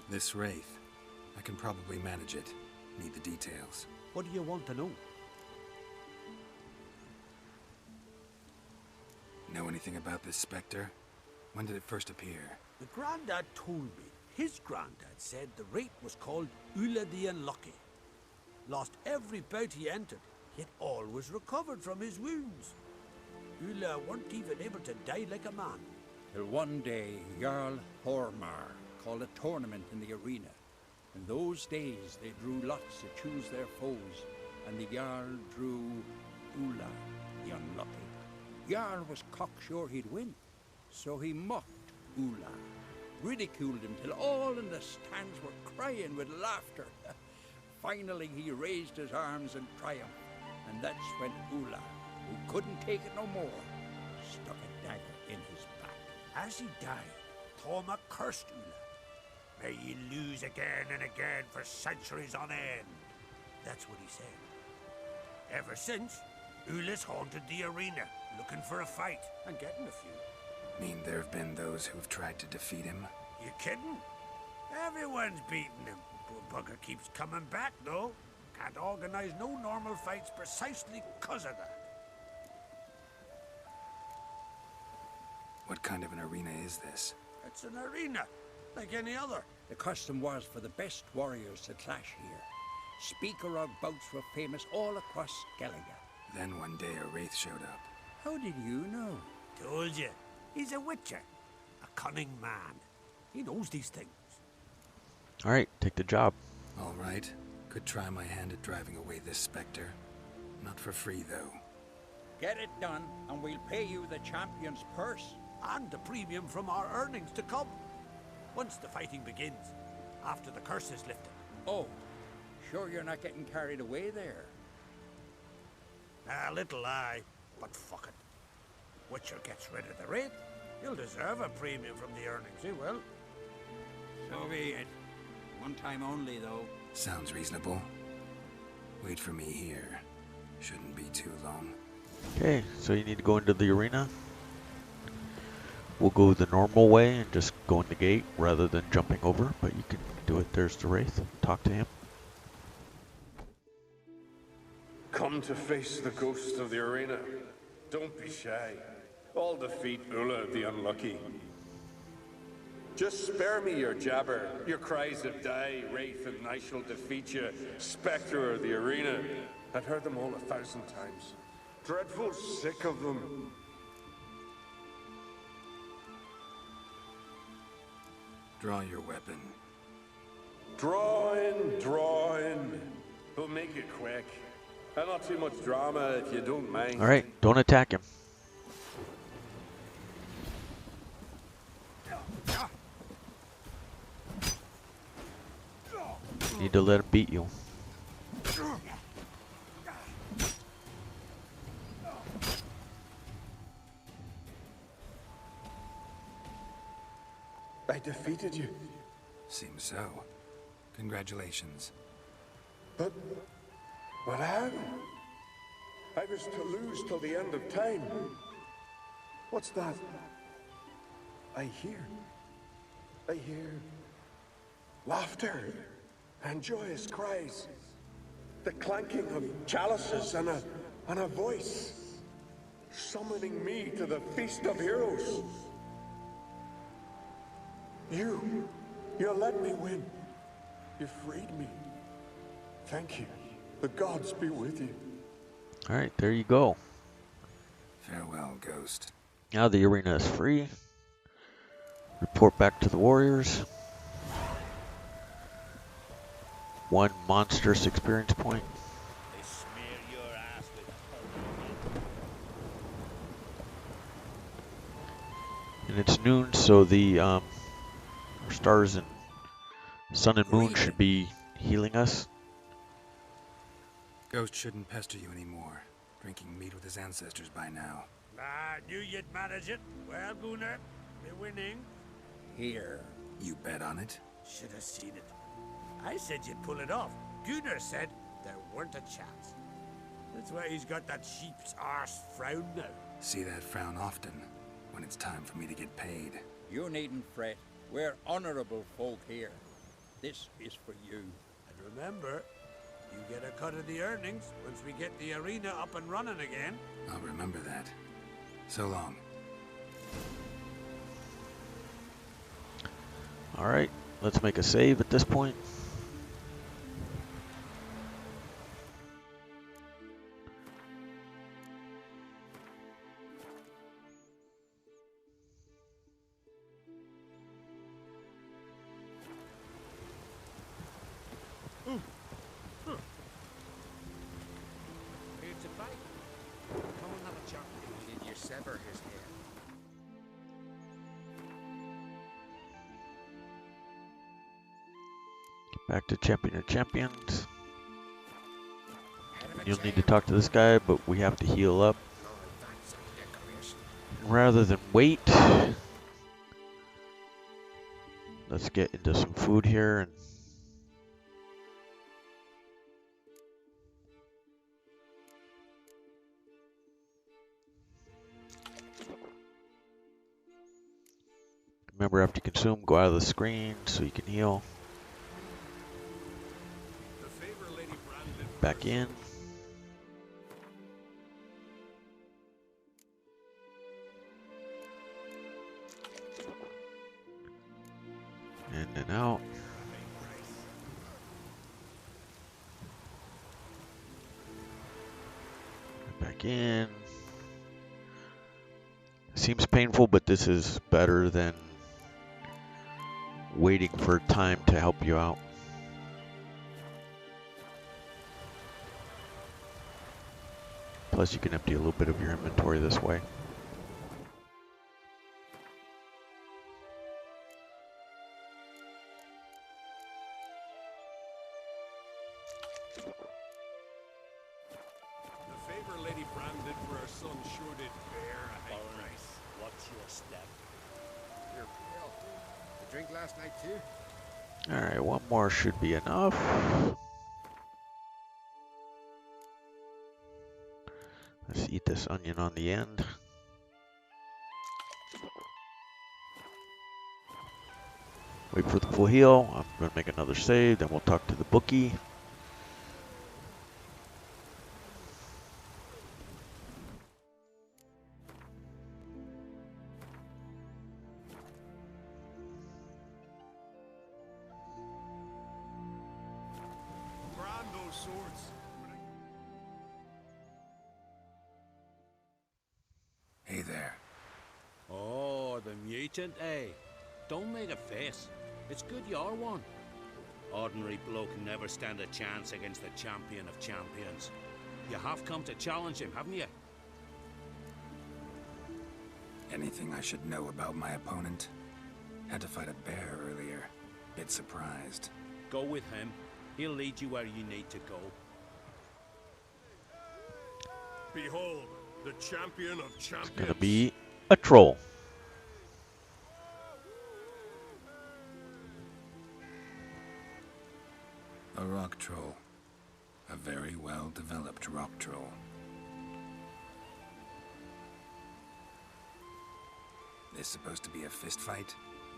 This wraith, I can probably manage it. Need the details. What do you want to know? Know anything about this specter? When did it first appear? The Grandad told me. His granddad said the wraith was called Ula the Unlucky. Lost every bout he entered, yet always recovered from his wounds. Ula weren't even able to die like a man. Till one day, Jarl Hormar called a tournament in the arena. In those days, they drew lots to choose their foes, and the Jarl drew Ula the Unlucky. Jarl was cocksure he'd win, so he mocked Ula, ridiculed him till all in the stands were crying with laughter. Finally, he raised his arms in triumph, and that's when Ula, who couldn't take it no more, stuck a dagger in his back. As he died, Thoma cursed Ula. May ye lose again and again for centuries on end. That's what he said. Ever since, Ula's haunted the arena, looking for a fight, and getting a few. Mean there have been those who've tried to defeat him? You kidding? Everyone's beating him. Poor bugger keeps coming back, though. Can't organize no normal fights precisely 'cause of that. What kind of an arena is this? It's an arena, like any other. The custom was for the best warriors to clash here. Speaker-og bouts were famous all across Skellige. Then one day a wraith showed up. How did you know? Told you. He's a witcher. A cunning man. He knows these things. Alright, take the job. Alright. Could try my hand at driving away this specter. Not for free, though. Get it done, and we'll pay you the champion's purse. And the premium from our earnings to come. Once the fighting begins. After the curse is lifted. Oh, sure you're not getting carried away there? A little lie, but fuck it. Witcher gets rid of the wraith. He'll deserve a premium from the earnings, he will. So be it. One time only, though. Sounds reasonable. Wait for me here. Shouldn't be too long. Okay, so you need to go into the arena. We'll go the normal way and just go in the gate rather than jumping over, but you can do it. There's the wraith. Talk to him. Come to face the ghost of the arena. Don't be shy. I'll defeat Ula the Unlucky. Just spare me your jabber, your cries of die, wraith, and I shall defeat you, spectre of the arena. I've heard them all 1,000 times. Dreadful sick of them. Draw your weapon. Draw in. But make it quick. And not too much drama if you don't mind. Alright, don't attack him. Need to let him beat you. I defeated you. Seems so. Congratulations. But how? I was to lose till the end of time. What's that? I hear laughter and joyous cries. The clanking of chalices and a voice summoning me to the feast of heroes. You let me win. You freed me. Thank you. The gods be with you. Alright, there you go. Farewell, Ghost. Now the arena is free. Report back to the warriors. 1 monstrous experience point. They smear your ass with And it's noon, so the our stars and sun and moon should be healing us. Ghost shouldn't pester you anymore. Drinking meat with his ancestors by now. I knew you'd manage it. Well, Gunnar, we're winning. Here. You bet on it? Should have seen it. I said you'd pull it off. Gunnar said there weren't a chance. That's why he's got that sheep's arse frown now. See that frown often, when it's time for me to get paid. You needn't fret. We're honorable folk here. This is for you. And remember, you get a cut of the earnings once we get the arena up and running again. I'll remember that. So long. Alright, let's make a save at this point. Here's a bite. Come and have a chat. Did you sever his head? Back to Champion of Champions. You'll need to talk to this guy, but we have to heal up. Rather than wait, let's get into some food here and remember, after you consume, go out of the screen so you can heal. Back in. In and out. Back in. Seems painful, but this is better than waiting for time to help you out. Plus you can empty a little bit of your inventory this way. The favor Lady Bran did for her son sure did bear a high price. What's your step? You're pale. You drink last night too? Alright, one more should be enough. Let's eat this onion on the end. Wait for the full heal. I'm going to make another save, then we'll talk to the bookie. Brand those swords. Hey there. Oh, the mutant, eh? Don't make a face. It's good you're one. Ordinary bloke can never stand a chance against the champion of champions. You have come to challenge him, haven't you? Anything I should know about my opponent? Had to fight a bear earlier. Bit surprised. Go with him. He'll lead you where you need to go. Behold, the champion of champions. It's going to be a troll. A rock troll. A very well-developed rock troll. This supposed to be a fist fight?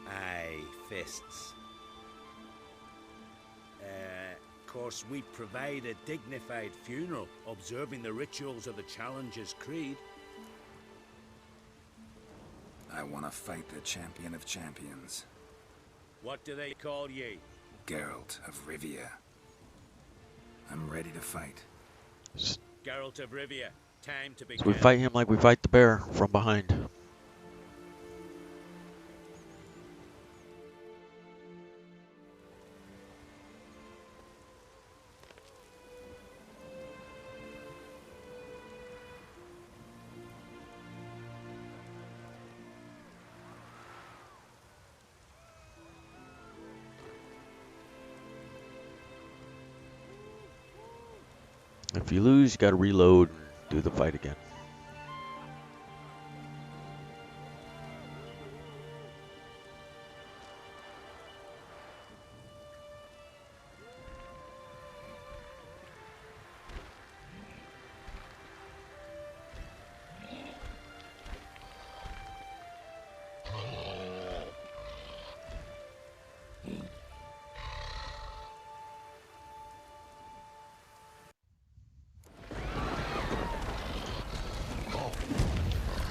Aye, fists. Of course, we provide a dignified funeral, observing the rituals of the Challenger's Creed. I want to fight the champion of champions. What do they call ye? Geralt of Rivia. I'm ready to fight. Geralt of Rivia, time to begin. So we fight him like we fight the bear, from behind. If you lose, you gotta reload and do the fight again.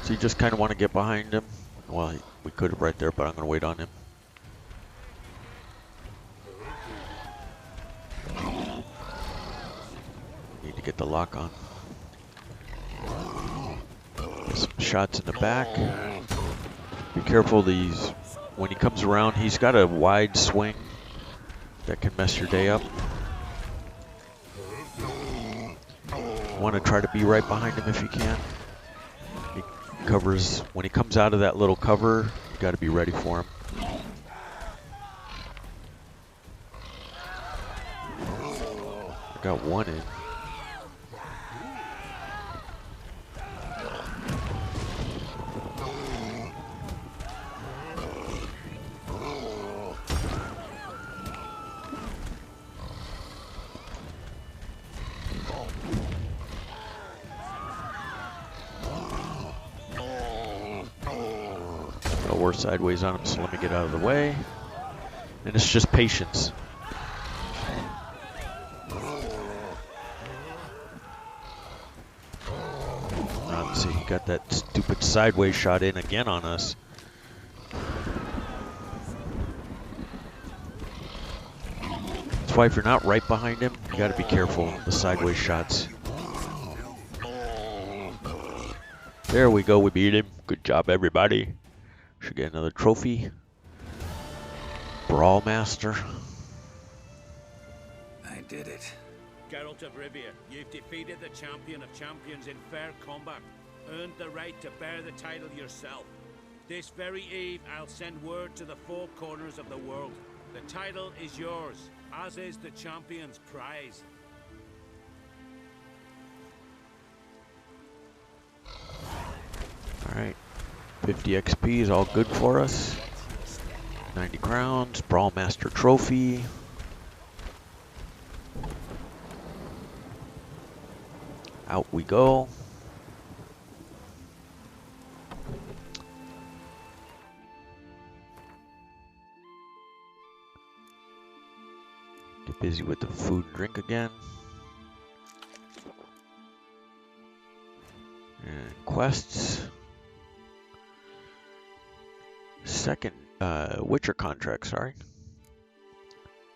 So you just kind of want to get behind him. Well, we could have right there, but I'm going to wait on him. Need to get the lock on. Some shots in the back. Be careful, these when he comes around, he's got a wide swing that can mess your day up. You want to try to be right behind him if you can. Covers when he comes out of that little cover, you got to be ready for him. I got one in. We're sideways on him, so let me get out of the way. And it's just patience. Let's see, he got that stupid sideways shot in again on us. That's why if you're not right behind him, you got to be careful of the sideways shots. There we go, we beat him. Good job, everybody. Should get another trophy. Brawler Master. I did it. Geralt of Rivia, you've defeated the champion of champions in fair combat. Earned the right to bear the title yourself. This very eve, I'll send word to the four corners of the world. The title is yours, as is the champion's prize. Alright. 50 XP is all good for us. 90 crowns, Brawler Master trophy. Out we go. Get busy with the food and drink again. And quests. Second Witcher contract, sorry.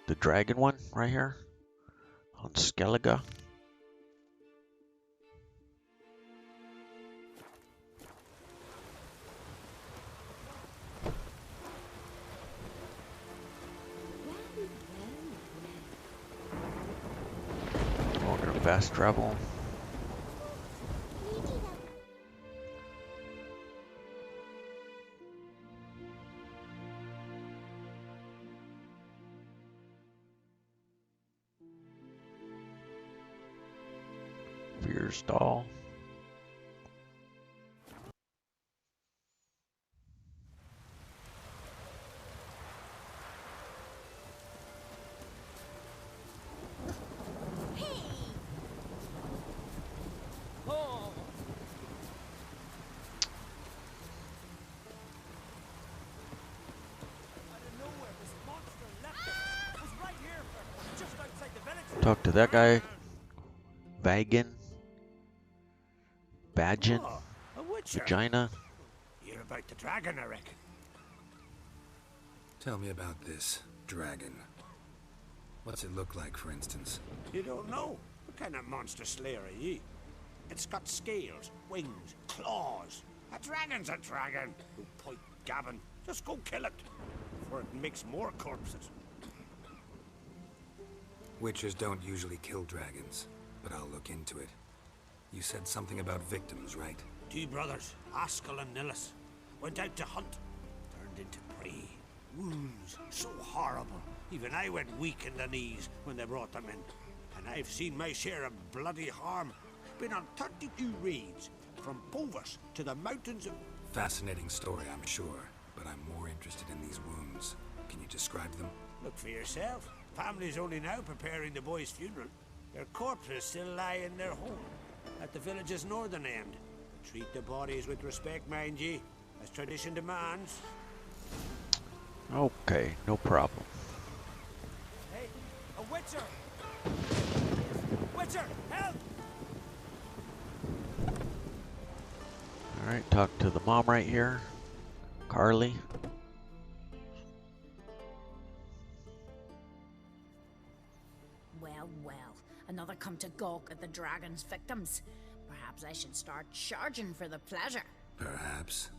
The dragon one right here on Skellige. Oh, we're gonna fast travel. Fear stall. Talk to that guy. Vagan. Badgin. Oh, a witcher. Vagina. You're about the dragon, I reckon. Tell me about this dragon. What's it look like, for instance? You don't know? What kind of monster slayer are you? It's got scales, wings, claws. A dragon's a dragon. You point gabbin'. Just go kill it. Before it makes more corpses. Witchers don't usually kill dragons, but I'll look into it. You said something about victims, right? 2 brothers, Askell and Nillis, went out to hunt. Turned into prey. Wounds so horrible. Even I went weak in the knees when they brought them in. And I've seen my share of bloody harm. Been on 32 raids, from Povus to the mountains of... Fascinating story, I'm sure, but I'm more interested in these wounds. Can you describe them? Look for yourself. Family's only now preparing the boy's funeral. Their corpses still lie in their home, at the village's northern end. Treat the bodies with respect, mind ye, as tradition demands. Okay, no problem. Hey, a witcher! Witcher, help! Alright, talk to the mom right here. Carly. Well, well. Another come to gawk at the dragon's victims. Perhaps I should start charging for the pleasure. Perhaps.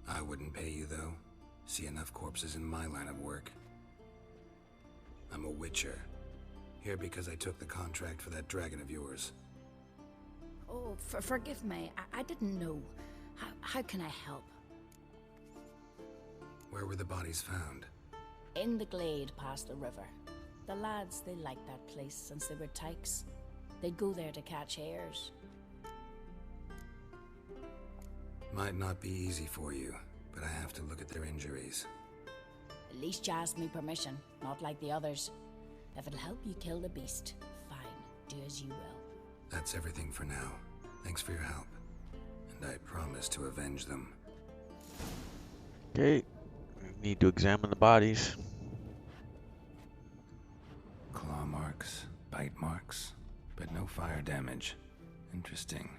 I wouldn't pay you, though. See enough corpses in my line of work. I'm a witcher. Here because I took the contract for that dragon of yours. Oh, forgive me. I didn't know. How can I help? Where were the bodies found? In the glade past the river. The lads, they liked that place since they were tykes. They'd go there to catch hares. Might not be easy for you, but I have to look at their injuries. At least you asked me permission, not like the others. If it'll help you kill the beast, fine. Do as you will. That's everything for now. Thanks for your help. And I promise to avenge them. Okay, we need to examine the bodies. Claw marks, bite marks, but no fire damage. Interesting.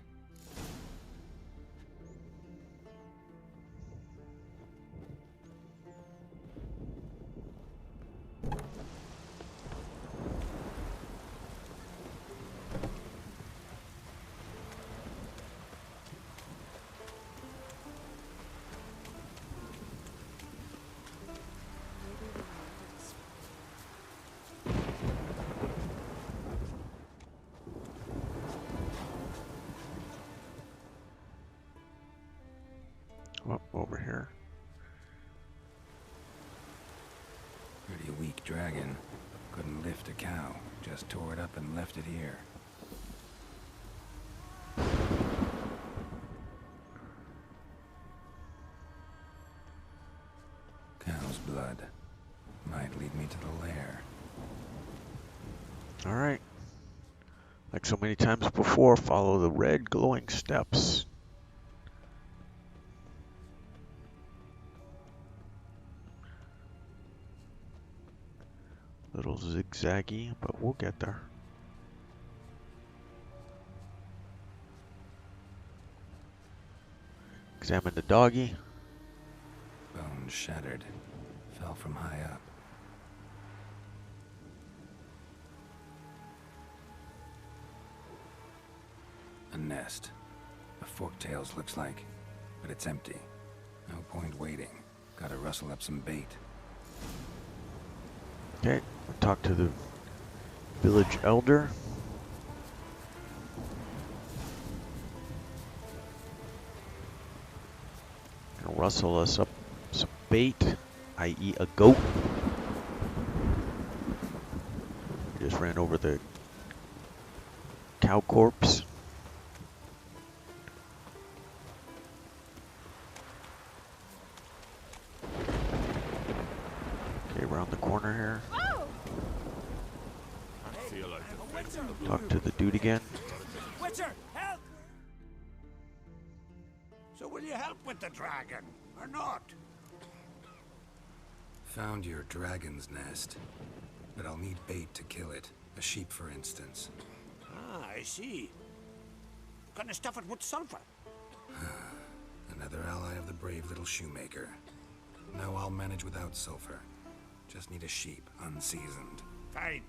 Over here. Pretty weak dragon. Couldn't lift a cow. Just tore it up and left it here. Cow's blood. Might lead me to the lair. Alright. Like so many times before, follow the red glowing steps. Little zigzaggy, but we'll get there. Examine the doggy. Bones shattered. Fell from high up. A nest. A forktails looks like, but it's empty. No point waiting. Gotta rustle up some bait. Okay, we'll talk to the village elder. Gonna rustle us up some bait, i.e. a goat. We just ran over the cow corpse. Okay, around the corner here. Talk to the dude again. Witcher, help! So will you help with the dragon, or not? Found your dragon's nest, but I'll need bait to kill it, A sheep, for instance. Ah, I see. Gonna stuff it with sulfur. Another ally of the brave little shoemaker. No, I'll manage without sulfur. Just need a sheep, unseasoned. Fine.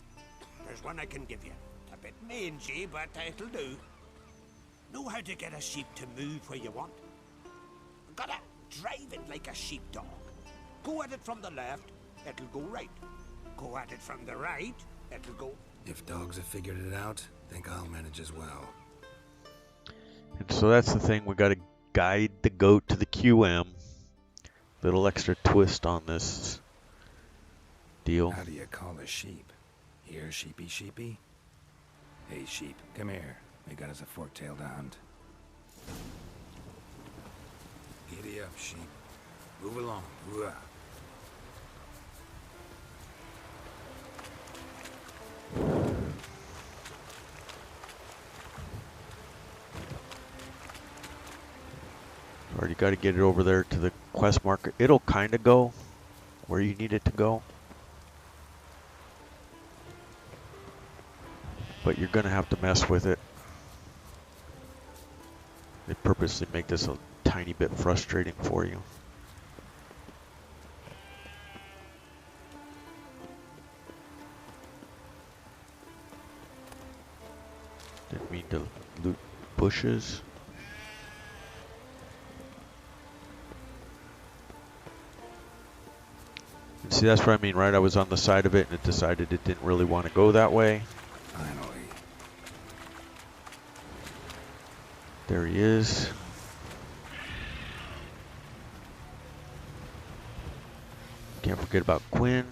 There's one I can give you. A bit mangy, but it'll do. Know how to get a sheep to move where you want? Gotta drive it like a sheepdog. Go at it from the left, it'll go right. Go at it from the right, it'll go... If dogs have figured it out, think I'll manage as well. And so that's the thing, we got to guide the goat to the QM. Little extra twist on this deal. How do you call a sheep? Here, sheepy sheepy? Hey sheep, come here. We got us a fork-tailed hound. Giddy up, sheep. Move along. Hooah. Or you got to get it over there to the quest marker. It'll kind of go where you need it to go. But you're going to have to mess with it. They purposely make this a tiny bit frustrating for you. Didn't mean to loot bushes. And see, that's what I mean, right? I was on the side of it and it decided it didn't really want to go that way. Finally. There he is. Can't forget about Quinn.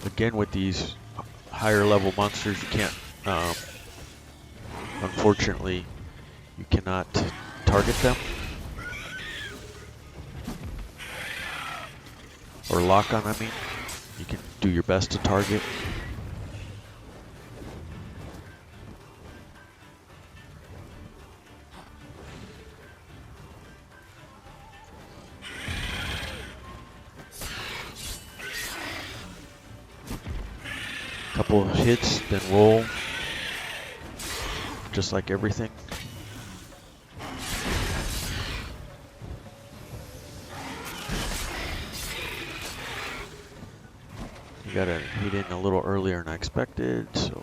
Again, with these higher level monsters, you can't, unfortunately, you cannot target them. Or lock on, I mean. You can do your best to target. Couple of hits, then roll. Just like everything. You gotta hit in a little earlier than I expected, so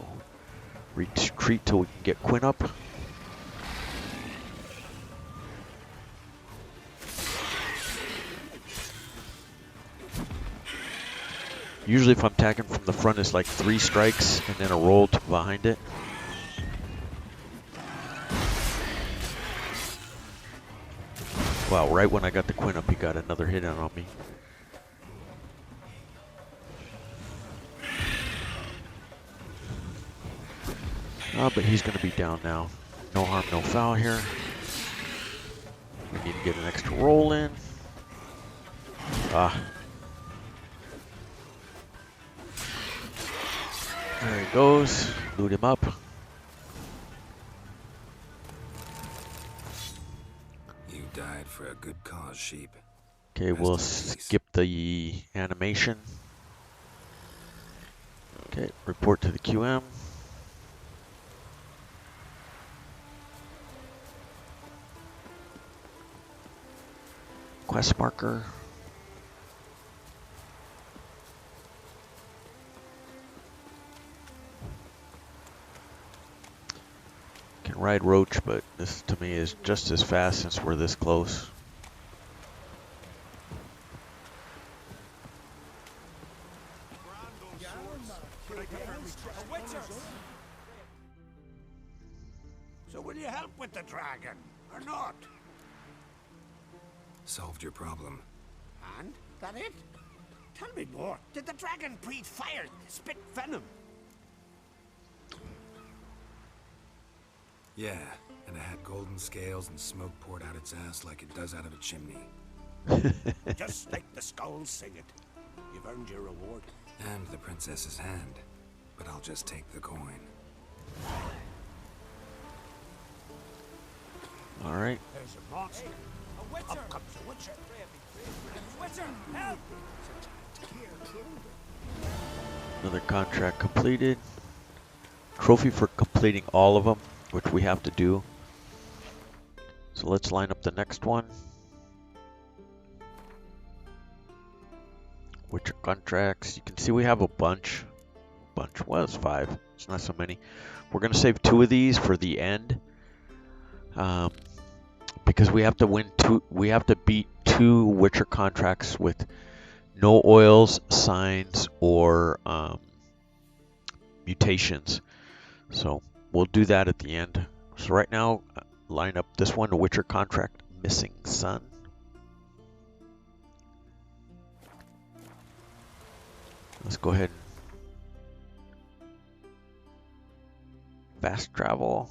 retreat till we can get Quinn up. Usually if I'm attacking from the front, it's like 3 strikes and then a roll to behind it. Wow, right when I got the Quinn up, he got another hit in on me. But he's going to be down now. No harm, no foul here. We need to get an extra roll in. There he goes. Loot him up. You died for a good cause, sheep. Okay, we'll skip the animation. Okay, report to the QM. Quest marker. Can ride Roach, but this to me is just as fast since we're this close. So will you help with the dragon, or not? Solved your problem. And? That it? Tell me more. Did the dragon breathe fire, spit venom? Yeah, and it had golden scales and smoke poured out its ass like it does out of a chimney. Just like the skulls sing it. You've earned your reward. And the princess's hand. But I'll just take the coin. All right. There's a monster. A witcher. Up comes a witcher. Witcher, help! Another contract completed. Trophy for completing all of them, which we have to do. So let's line up the next one. Witcher contracts. You can see we have a bunch. Well, it's 5. It's not so many. We're going to save 2 of these for the end. Because we have to win 2. We have to beat 2 Witcher contracts with no oils, signs, or mutations. So we'll do that at the end. So right now, line up this one, the Witcher contract, Missing Son. Let's go ahead and fast travel.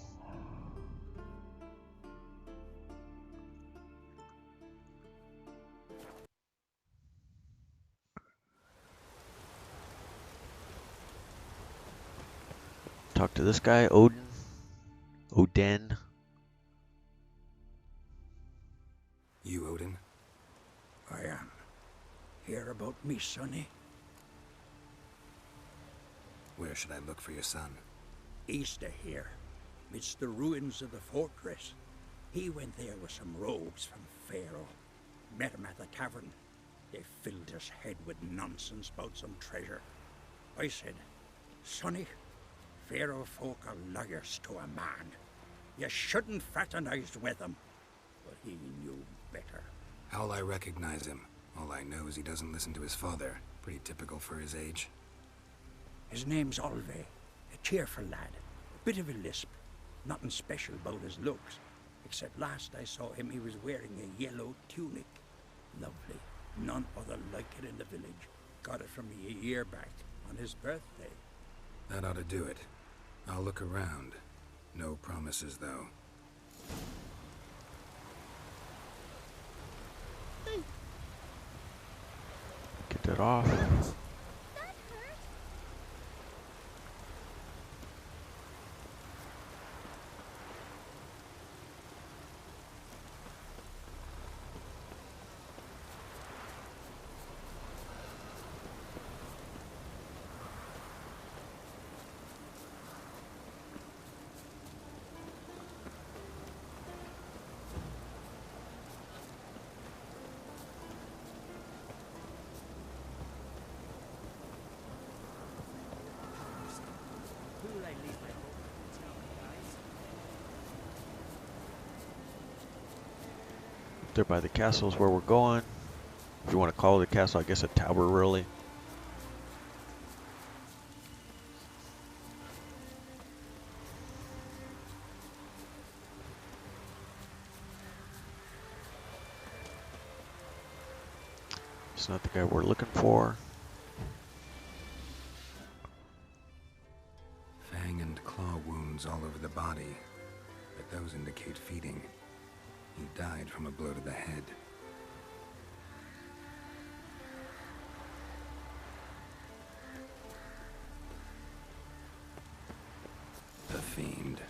Talk to this guy, Odin. You, Odin? I am. Hear about me, sonny? Where should I look for your son? East of here, midst the ruins of the fortress. He went there with some rogues from Pharaoh. Met him at the tavern. They filled his head with nonsense about some treasure. I said, sonny, Pharaoh folk are liars to a man. You shouldn't fraternize with them. But he knew better. How'll I recognize him? All I know is he doesn't listen to his father. Pretty typical for his age. His name's Olve, a cheerful lad. A bit of a lisp. Nothing special about his looks. Except last I saw him, he was wearing a yellow tunic. Lovely. None other like it in the village. Got it from me a year back, on his birthday. That ought to do it. I'll look around. No promises, though. Get that off. There by the castle is where we're going. If you want to call it a castle, I guess a tower really. It's not the guy we're looking for. Fang and claw wounds all over the body, but those indicate feeding. He died from a blow to the head. The Fiend.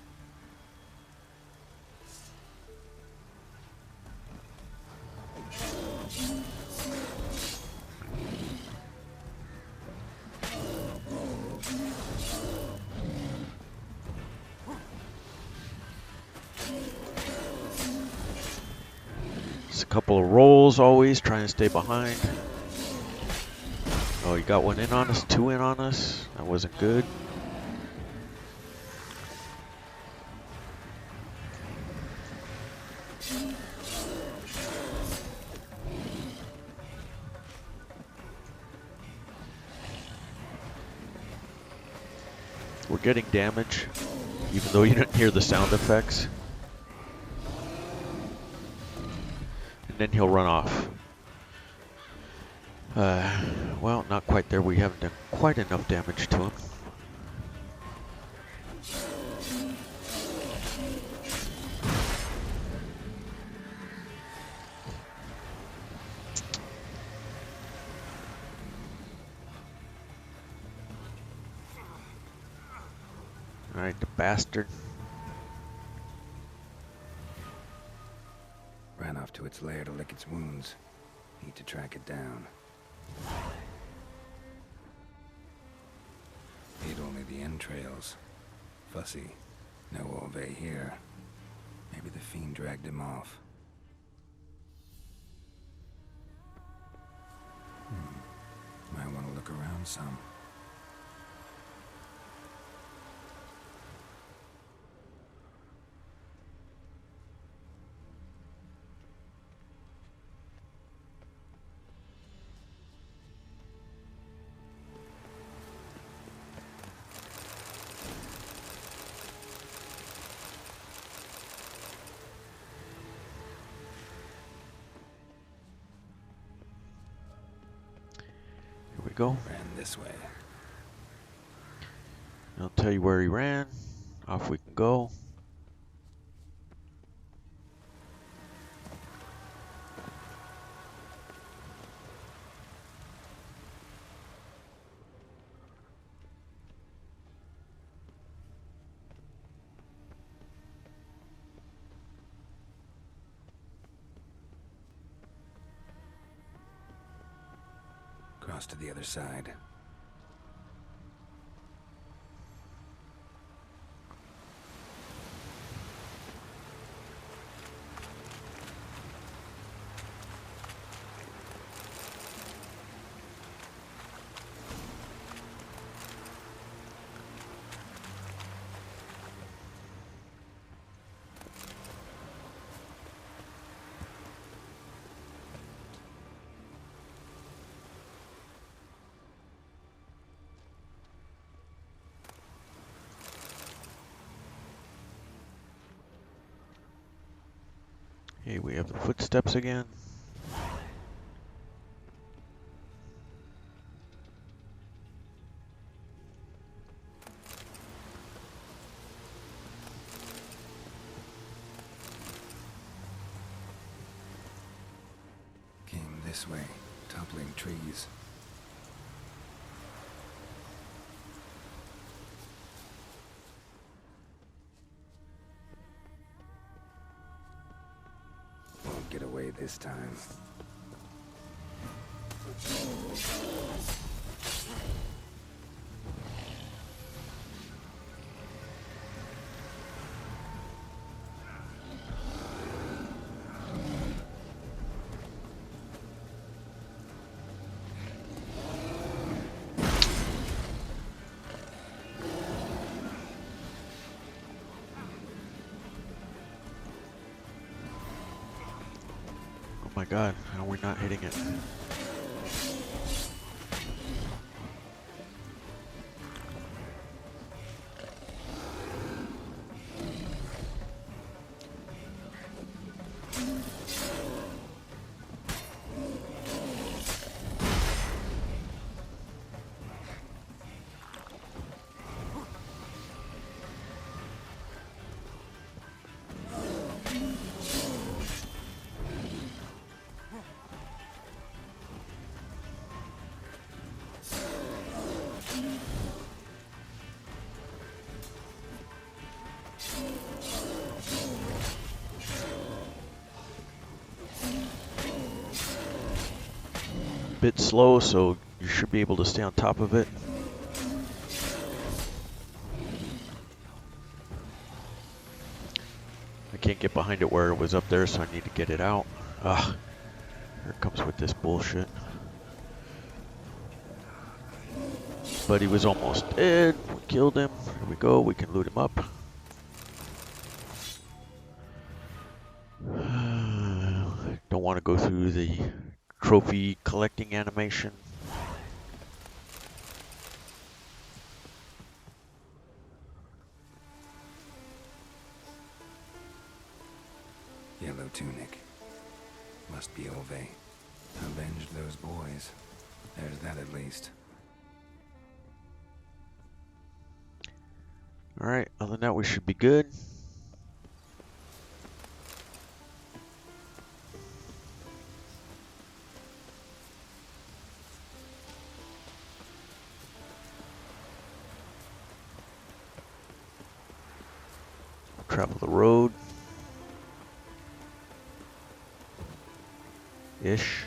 A couple of rolls always, trying to stay behind. Oh, you got one in on us, 2 in on us. That wasn't good. We're getting damage, even though you didn't hear the sound effects. Then he'll run off. Well, not quite there. We haven't done quite enough damage to him. Alright, the bastard. Ran off to its lair to lick its wounds. Need to track it down. Ate only the entrails. Fussy. No Ove here. Maybe the Fiend dragged him off. Might want to look around some. Here we go. Ran this way. I'll tell you where he ran. Off we can go. Cross to the other side. Hey, we have the footsteps again. Came this way, toppling trees. Won't get away this time. Oh my god, how are we not hitting it? Bit slow, so you should be able to stay on top of it. I can't get behind it where it was up there, so I need to get it out. Ah, here it comes with this bullshit. But he was almost dead. We killed him. Here we go. We can loot him up. Don't want to go through the trophy collecting animation. Yellow tunic. Must be Ove. Avenged those boys. There's that at least. Alright, other than that, we should be good. travel the road. Ish.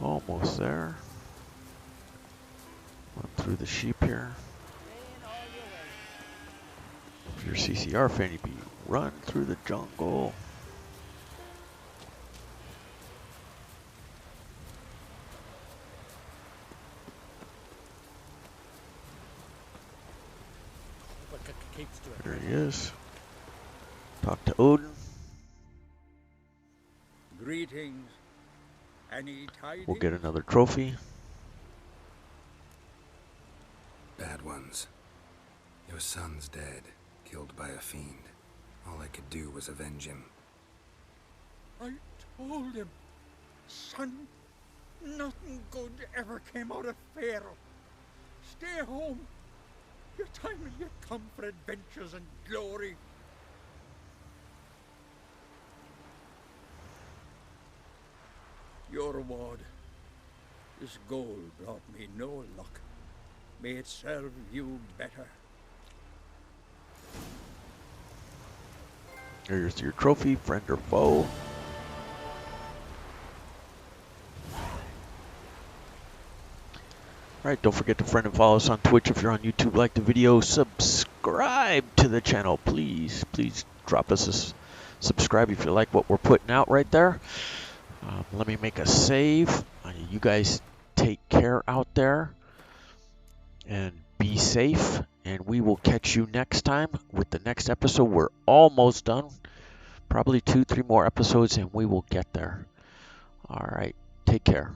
Almost there. Run through the sheep here. If you're a CCR fan, you'd be run through the jungle. There he is. Talk to Odin. Greetings. Any tidings? We'll get another trophy. Bad ones. Your son's dead, killed by a fiend. All I could do was avenge him. I told him, son, nothing good ever came out of Pharaoh. Stay home. Your time will yet come for adventures and glory. Your reward. This gold brought me no luck. May it serve you better. Here's your trophy, friend or foe. Alright, don't forget to friend and follow us on Twitch. If you're on YouTube, like the video, subscribe to the channel, please. Please drop us a subscribe if you like what we're putting out right there. Let me make a save. You guys take care out there and be safe. And we will catch you next time with the next episode. We're almost done. Probably 2-3 more episodes and we will get there. All right. Take care.